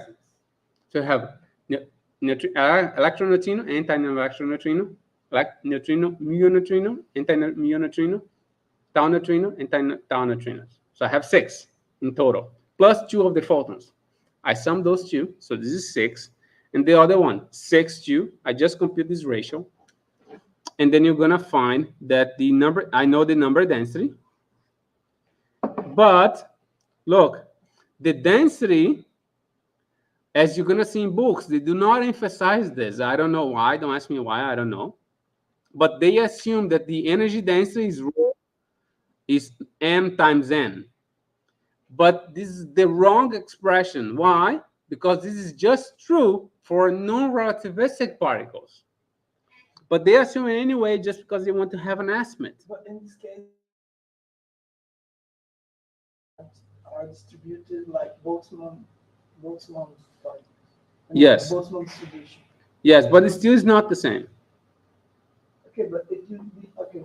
So you have electron neutrino, anti-electron neutrino, neutrino, mu neutrino, anti-mu neutrino, tau neutrino, anti-tau neutrinos. So I have 6 in total, plus 2 of the photons. I sum those 2, so this is 6. And the other one, 6, 2. I just compute this ratio. And then you're going to find that the number, I know the number density. But look, the density, as you're going to see in books, they do not emphasize this. I don't know why. Don't ask me why. I don't know. But they assume that the energy density is m times n. But this is the wrong expression. Why? Because this is just true for non-relativistic particles. But they assume it anyway just because they want to have an estimate. But in this case, are distributed like Boltzmann particles. Yes. Boltzmann distribution. Yes, but it still is not the same. Okay, but it would be okay.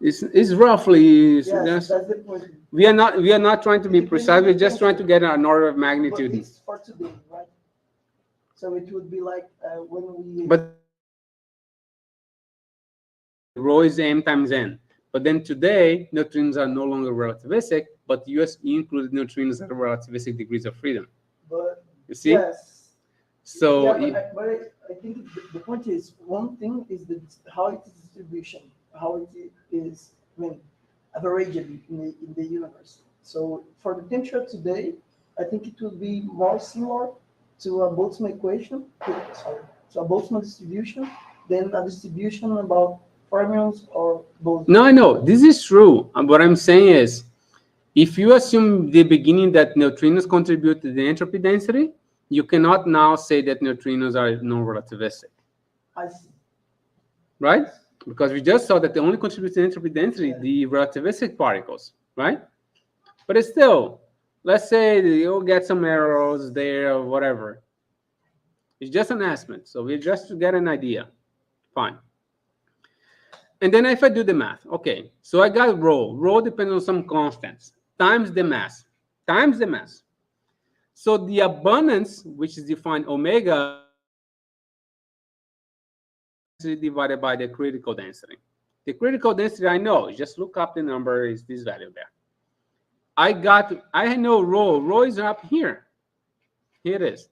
It's roughly. Yes, that's the point. We are not trying to be precise. We're just trying to get an order of magnitude. But it's for today, right? So it would be like when we. But rho is m times n. But then today, neutrinos are no longer relativistic, but you included neutrinos that are relativistic degrees of freedom. But you see? yes. So yeah, but I think the point is, one thing is how it is distribution, how it is, averaged in the universe. So for the temperature today, I think it will be more similar to a Boltzmann equation, so a Boltzmann distribution, than a distribution about fermions or bosons. No, I know this is true. What I'm saying is, if you assume the beginning that neutrinos contribute to the entropy density, you cannot now say that neutrinos are non-relativistic. I see. Right? Because we just saw that they only contribute to entropy density, the relativistic particles, right? But it's still, let's say you'll get some errors there or whatever. It's just an estimate. So we just to get an idea. Fine. And then if I do the math, okay, so I got rho. Rho depends on some constants times the mass. So the abundance, which is defined omega, divided by the critical density. The critical density I know, just look up the number, is this value there. I know rho. Rho is up here. Here it is.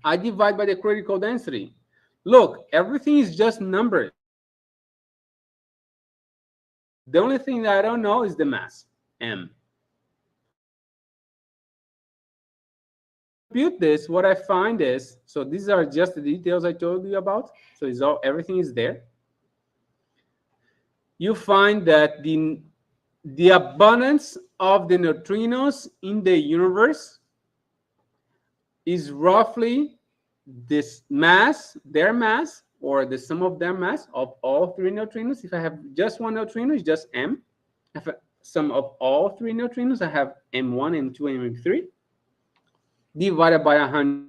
I divide by the critical density. Look, everything is just numbers. The only thing that I don't know is the mass, m. Compute this, what I find is, so these are just the details I told you about. So it's all, everything is there. You find that the abundance of the neutrinos in the universe is roughly this mass, their mass, or the sum of their mass of all three neutrinos. If I have just one neutrino, it's just m. If I sum of all three neutrinos, I have m1, m2, and m3, divided by 100.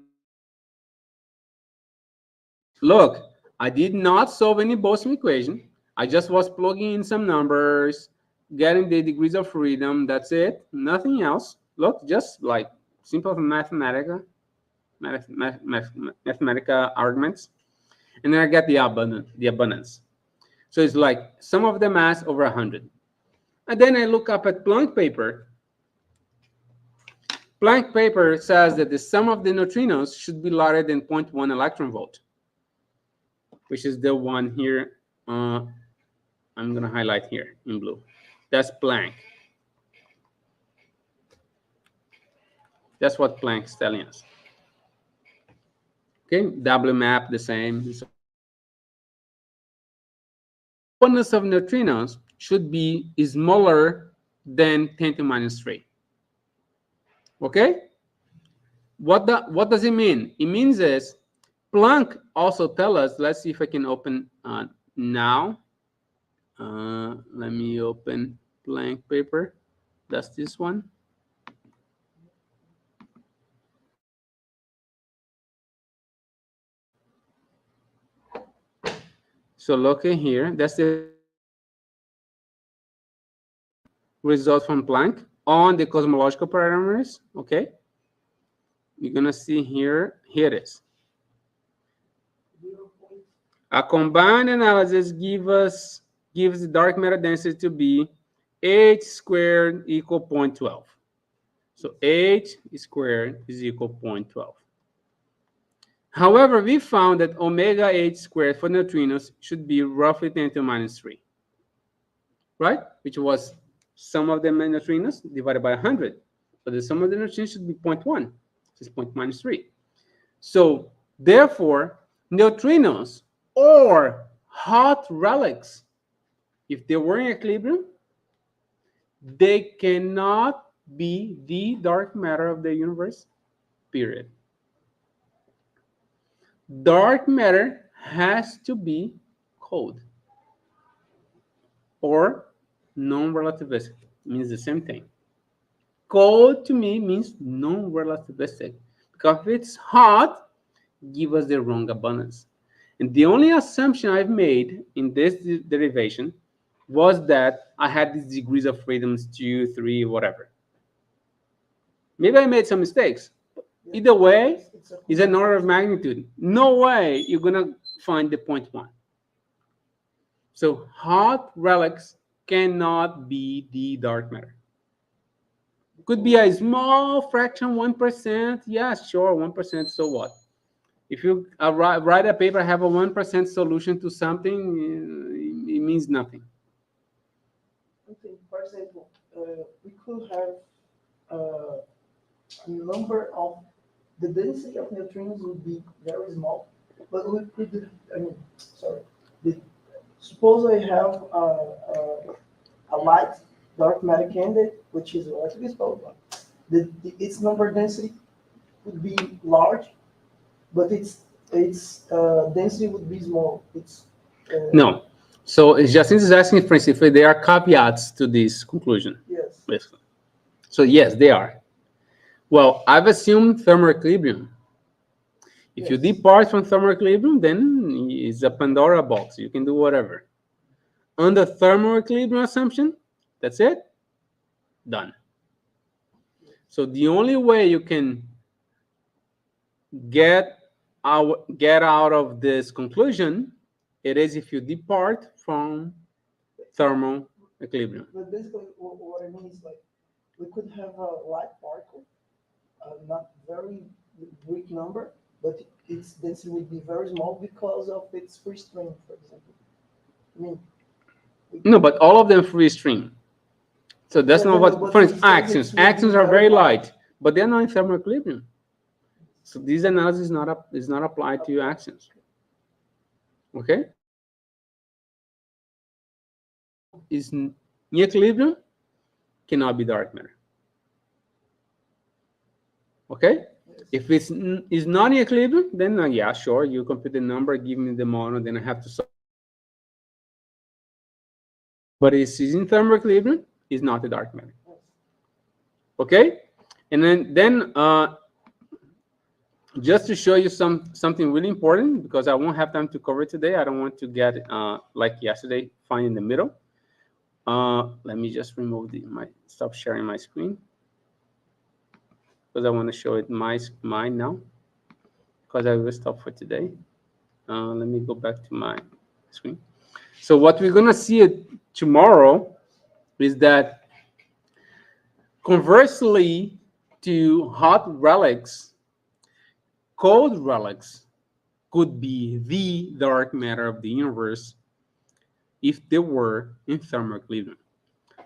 Look, I did not solve any Boltzmann equation. I just was plugging in some numbers, getting the degrees of freedom. That's it. Nothing else. Look, just like simple mathematical arguments. And then I get the abundance. So it's like sum of the mass over 100. And then I look up at Planck paper. Planck paper says that the sum of the neutrinos should be larger than 0.1 electron volt, which is the one here. I'm going to highlight here in blue. That's Planck. That's what Planck is telling us. Okay, W map the same. So abundance of neutrinos should be smaller than 10 to minus 3. Okay? What does it mean? It means is Planck also tell us, let's see if I can open now. Let me open Planck paper. That's this one. So look in here. That's the result from Planck on the cosmological parameters. Okay. You're gonna see here. Here it is. A combined analysis gives the dark matter density to be h squared equal 0.12. So h squared is equal 0.12. However, we found that omega h squared for neutrinos should be roughly 10 to minus 3, right? Which was sum of the neutrinos divided by 100. So the sum of the neutrinos should be 0.1, which is 0.3. So therefore, neutrinos or hot relics, if they were in equilibrium, they cannot be the dark matter of the universe, period. Dark matter has to be cold or non-relativistic. Means the same thing. Cold to me means non-relativistic, because if it's hot, give us the wrong abundance. And the only assumption I've made in this derivation was that I had these degrees of freedoms 2, 3, whatever. Maybe I made some mistakes. Either way, it's an order of magnitude. No way you're going to find the 0.1. So hot relics cannot be the dark matter. Could be a small fraction, 1%. Yeah, sure, 1%, so what? If you write a paper, have a 1% solution to something, it means nothing. Okay, for example, we could have a number of, the density of neutrinos would be very small, but we could, suppose I have a light dark matter candidate, which is relatively small. Its number density would be large, but its density would be small. No. So Jacinth is asking, for instance, if there are caveats to this conclusion. Yes. Basically. So yes, they are. Well, I've assumed thermal equilibrium. If you depart from thermal equilibrium, then it's a Pandora box. You can do whatever. Under thermal equilibrium assumption, that's it. Done. So the only way you can get out of this conclusion, it is if you depart from thermal equilibrium. But basically, what I mean is, like, we could have a light particle, not very weak number, but its density would be very small because of its free strain, for example. I mean, No, but all of them free stream. So that's Yeah, not but what, for instance, physics actions. will Actions be are very very light. light, but they're not in thermal equilibrium. So this analysis is not applied to actions. Okay? Is in equilibrium, cannot be dark matter. Okay? If it's is not in equilibrium, then yeah, sure, you compute the number, give me the mono, then I have to solve. But it's in thermal equilibrium, it's not a dark matter. Okay? And then just to show you something really important, because I won't have time to cover it today. I don't want to get like yesterday, find in the middle. Let me just remove stop sharing my screen, because I want to show it mine now, because I will stop for today. Let me go back to my screen. So what we're going to see tomorrow is that conversely to hot relics, cold relics could be the dark matter of the universe if they were in thermal equilibrium.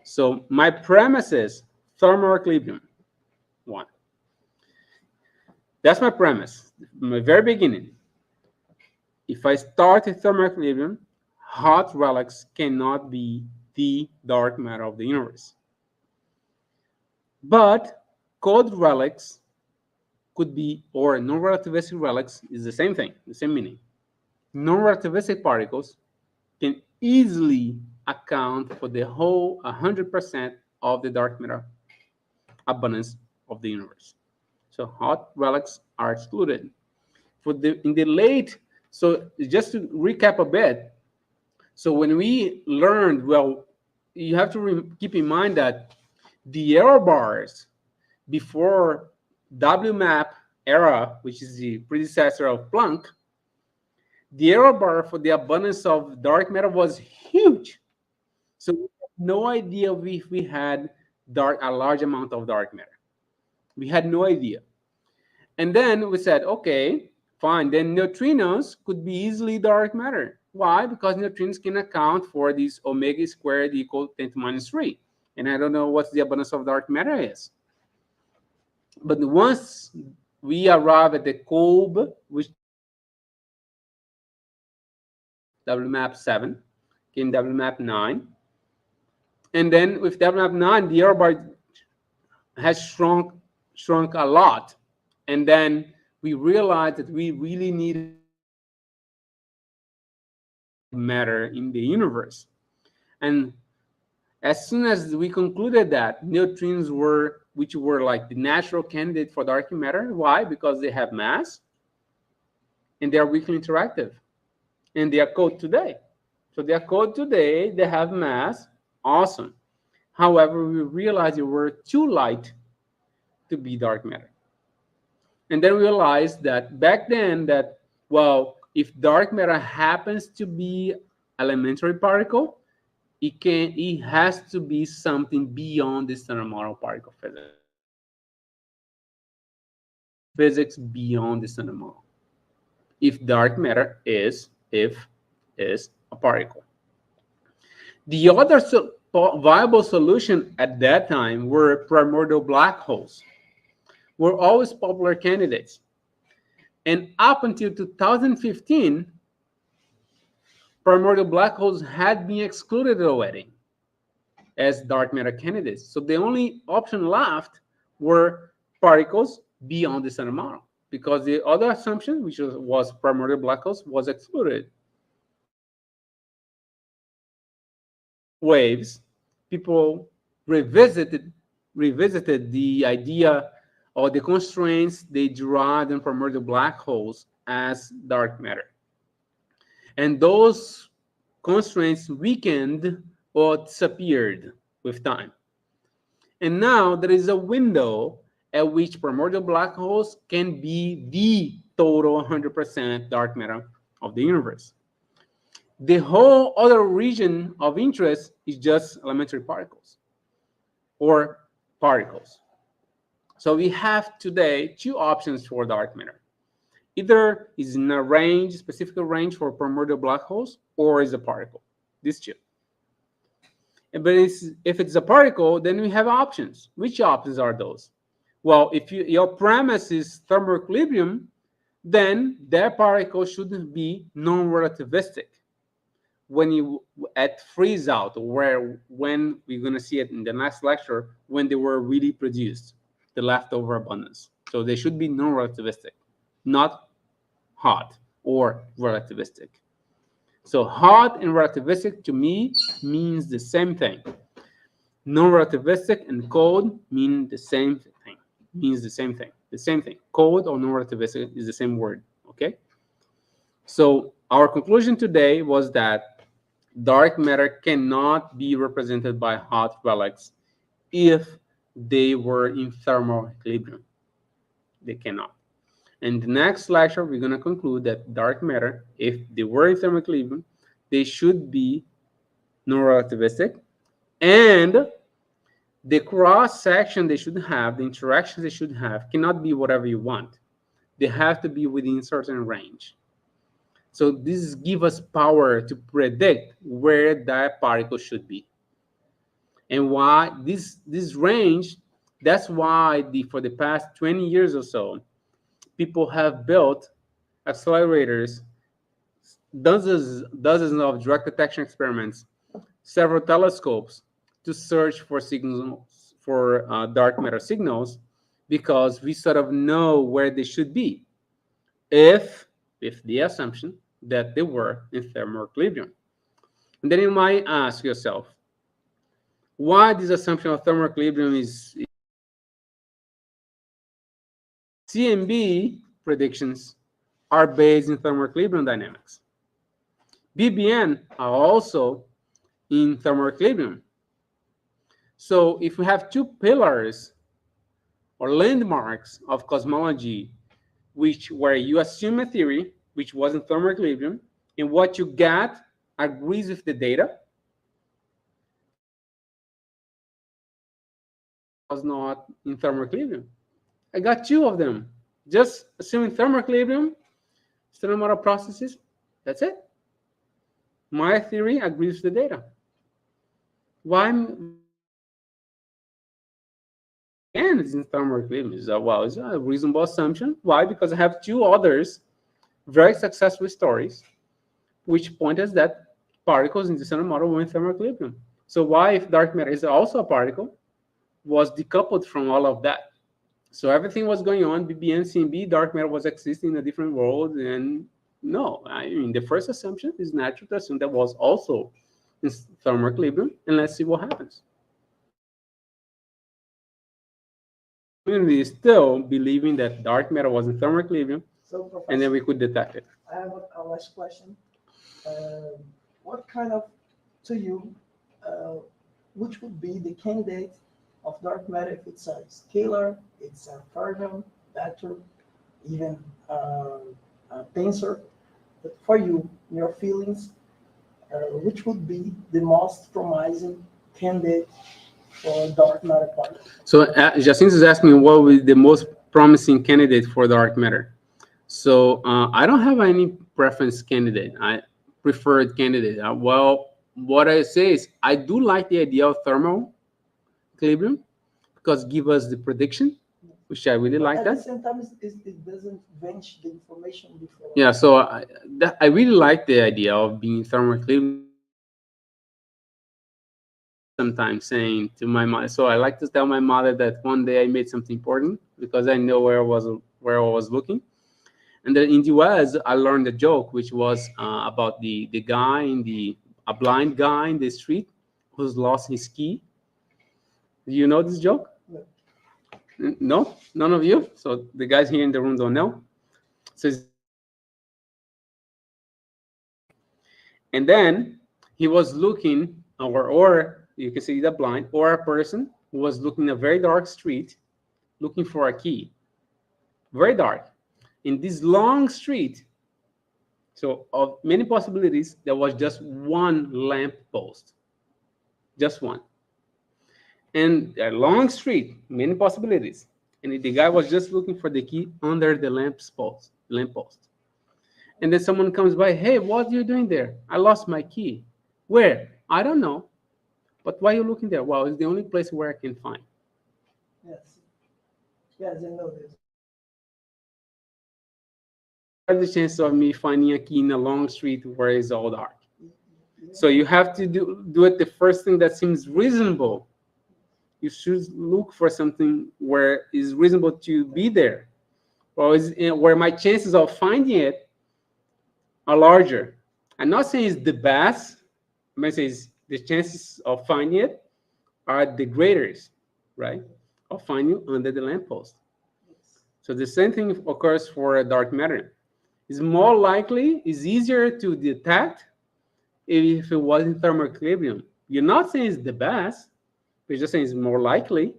So my premise is thermal equilibrium, 1. That's my premise, my very beginning. If I start at thermal equilibrium, hot relics cannot be the dark matter of the universe. But cold relics could be, or non-relativistic relics is the same thing, the same meaning. Non-relativistic particles can easily account for the whole 100% of the dark matter abundance of the universe. So hot relics are excluded. In the late, so just to recap a bit, so when we learned, well, you have to keep in mind that the error bars before WMAP era, which is the predecessor of Planck, the error bar for the abundance of dark matter was huge. So we had no idea if we had a large amount of dark matter. We had no idea. And then we said, okay, fine, then neutrinos could be easily dark matter. Why? Because neutrinos can account for this omega squared equal 10 to minus 3. And I don't know what the abundance of dark matter is. But once we arrive at the Kolb, which WMAP 7, came WMAP 9. And then with WMAP 9, the error bar has shrunk a lot. And then we realized that we really need matter in the universe. And as soon as we concluded that neutrinos which were like the natural candidate for dark matter. Why? Because they have mass and they are weakly interactive. And they are cold today. So they are cold today, they have mass, awesome. However, we realized they were too light to be dark matter. And then we realized that back then that, well, if dark matter happens to be elementary particle, it has to be something beyond the standard model particle physics. Physics beyond the standard model. If dark matter is a particle. The other viable solution at that time were primordial black holes. Were always popular candidates. And up until 2015, primordial black holes had been excluded already as dark matter candidates. So the only option left were particles beyond the standard model, because the other assumption, which was primordial black holes, was excluded. Waves, people revisited the idea or the constraints they derived in primordial black holes as dark matter. And those constraints weakened or disappeared with time. And now there is a window at which primordial black holes can be the total 100% dark matter of the universe. The whole other region of interest is just elementary particles or particles. So we have today two options for dark matter. Either is in a range, specific range for primordial black holes, or is a particle. These two. But if it's a particle, then we have options. Which options are those? Well, if your premise is thermal equilibrium, then that particle shouldn't be non-relativistic. When you at freeze out, when we're going to see it in the next lecture, when they were really produced, the leftover abundance. So they should be non-relativistic, not hot or relativistic. So hot and relativistic to me means the same thing. Non-relativistic and cold mean the same thing. Means the same thing. The same thing. Cold or non-relativistic is the same word. Okay. So our conclusion today was that dark matter cannot be represented by hot relics if they were in thermal equilibrium. They cannot. In the next lecture, we're going to conclude that dark matter, if they were in thermal equilibrium, they should be non-relativistic, and the cross-section they should have, the interactions they should have, cannot be whatever you want. They have to be within a certain range. So this gives us power to predict where that particle should be. And why this range, that's why for the past 20 years or so, people have built accelerators, dozens of direct detection experiments, several telescopes to search for signals, for dark matter signals, because we sort of know where they should be, if the assumption that they were in thermal equilibrium. And then you might ask yourself, why this assumption of thermal equilibrium is CMB predictions are based in thermal equilibrium dynamics. BBN are also in thermal equilibrium. So if we have two pillars or landmarks of cosmology, where you assume a theory which was in thermal equilibrium, and what you get agrees with the data, was not in thermal equilibrium. I got two of them. Just assuming thermal equilibrium, standard model processes, that's it. My theory agrees with the data. Why? And it's in thermal equilibrium. Well, it's a reasonable assumption. Why? Because I have two others, very successful stories, which point us that particles in the standard model were in thermal equilibrium. So why, if dark matter is also a particle, was decoupled from all of that? So everything was going on, BBN, CMB, dark matter was existing in a different world, and no, I mean, the first assumption is natural to assume that was also in thermal equilibrium, and let's see what happens. Community is still believing that dark matter was in thermal equilibrium, So, and then we could detect it. I have a last question. What kind of, to you, which would be the candidate of dark matter if it's a scalar, it's a fermion, vector, even a tensor? But for you, your feelings, which would be the most promising candidate for dark matter particle? So Jacinto is asking what would be the most promising candidate for dark matter. So I don't have any preference candidate. I preferred candidate. Well, what I say is I do like the idea of thermal equilibrium because it gives us the prediction, which I really like that. At the same time, it doesn't vanish the information before. Yeah, so I really like the idea of being thermal equilibrium. Sometimes saying to my mother, so I like to tell my mother that one day I made something important because I know where I was looking. And then in the US, I learned a joke, which was about the guy a blind guy in the street who's lost his key. Do you know this joke? No? None of you? So the guys here in the room don't know. So and then he was looking, or you can see the blind, or a person who was looking in a very dark street, looking for a key. Very dark. In this long street, so of many possibilities, there was just one lamp post. Just one. And a long street, many possibilities. And the guy was just looking for the key under the lamp post. And then someone comes by, hey, what are you doing there? I lost my key. Where? I don't know. But why are you looking there? Well, it's the only place where I can find. Yes. Yes, I know this. What are the chances of me finding a key in a long street where it's all dark? So you have to do it the first thing that seems reasonable. You should look for something where it's reasonable to be there, or where my chances of finding it are larger. I'm not saying it's the best. I'm saying the chances of finding it are the greatest, right? Of finding under the lamppost. So the same thing occurs for dark matter. It's more likely, it's easier to detect if it was in thermal equilibrium. You're not saying it's the best, you're just saying it's more likely.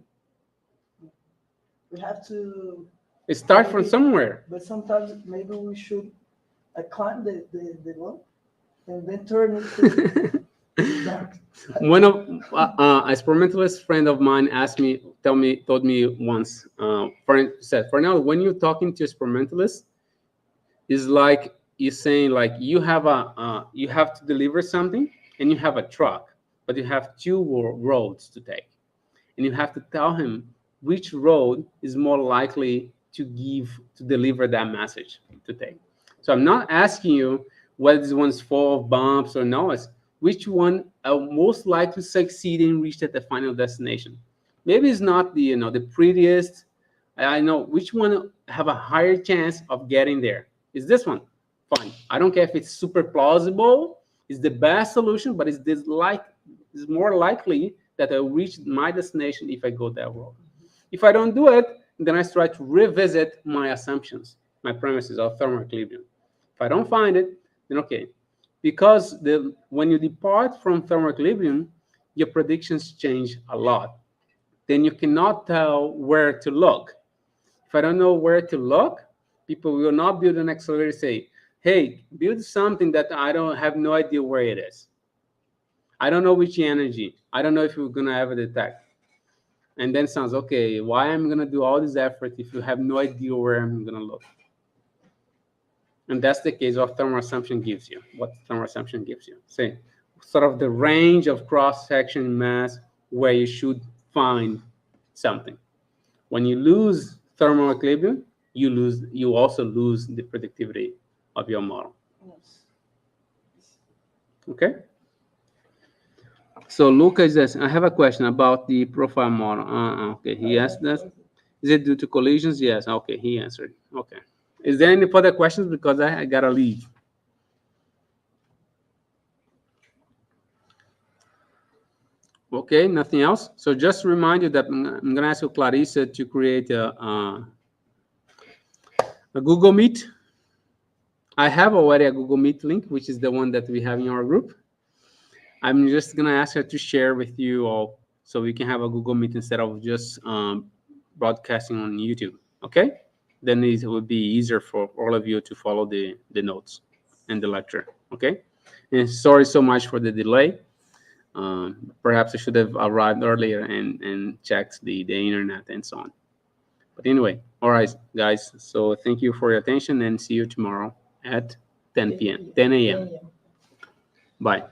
We have to Start from somewhere. But sometimes maybe we should climb the lump and then turn it to dark. One of a experimentalist friend of mine told me once, said, for now, when you're talking to experimentalists, it's like you're saying, like, you have to deliver something and you have a truck, but you have two roads to take, and you have to tell him which road is more likely to deliver that message to take. So I'm not asking you whether this one's full of bumps or no. It's which one most likely to succeed and reach at the final destination. Maybe it's not the the prettiest. I know which one have a higher chance of getting there. Is this one? Fine. I don't care if it's super plausible. It's the best solution, but it's more likely that I'll reach my destination if I go that road. If I don't do it, then I try to revisit my assumptions, my premises of thermal equilibrium. If I don't find it, then okay. Because when you depart from thermal equilibrium, your predictions change a lot. Then you cannot tell where to look. If I don't know where to look, people will not build an accelerator say, hey, build something that I have no idea where it is. I don't know which energy. I don't know if we're going to ever detect. And then sounds, okay, why am I going to do all this effort if you have no idea where I'm going to look? And that's the case of thermal assumption gives you. What thermal assumption gives you? Say, sort of the range of cross-section mass where you should find something. When you lose thermal equilibrium, you also lose the predictivity of your model. Yes. Okay? So Lucas says, I have a question about the profile model. Okay, he asked that. Is it due to collisions? Yes. Okay, he answered. Okay. Is there any further questions? Because I gotta leave. Okay, nothing else. So just to remind you that I'm gonna ask you, Clarissa, to create a Google Meet. I have already a Google Meet link, which is the one that we have in our group. I'm just gonna ask her to share with you all so we can have a Google Meet instead of just broadcasting on YouTube. Okay? Then it will be easier for all of you to follow the notes and the lecture. Okay? And sorry so much for the delay. Perhaps I should have arrived earlier and checked the internet and so on. But anyway, all right, guys. So thank you for your attention and see you tomorrow at 10 p.m. 10 a.m. Bye.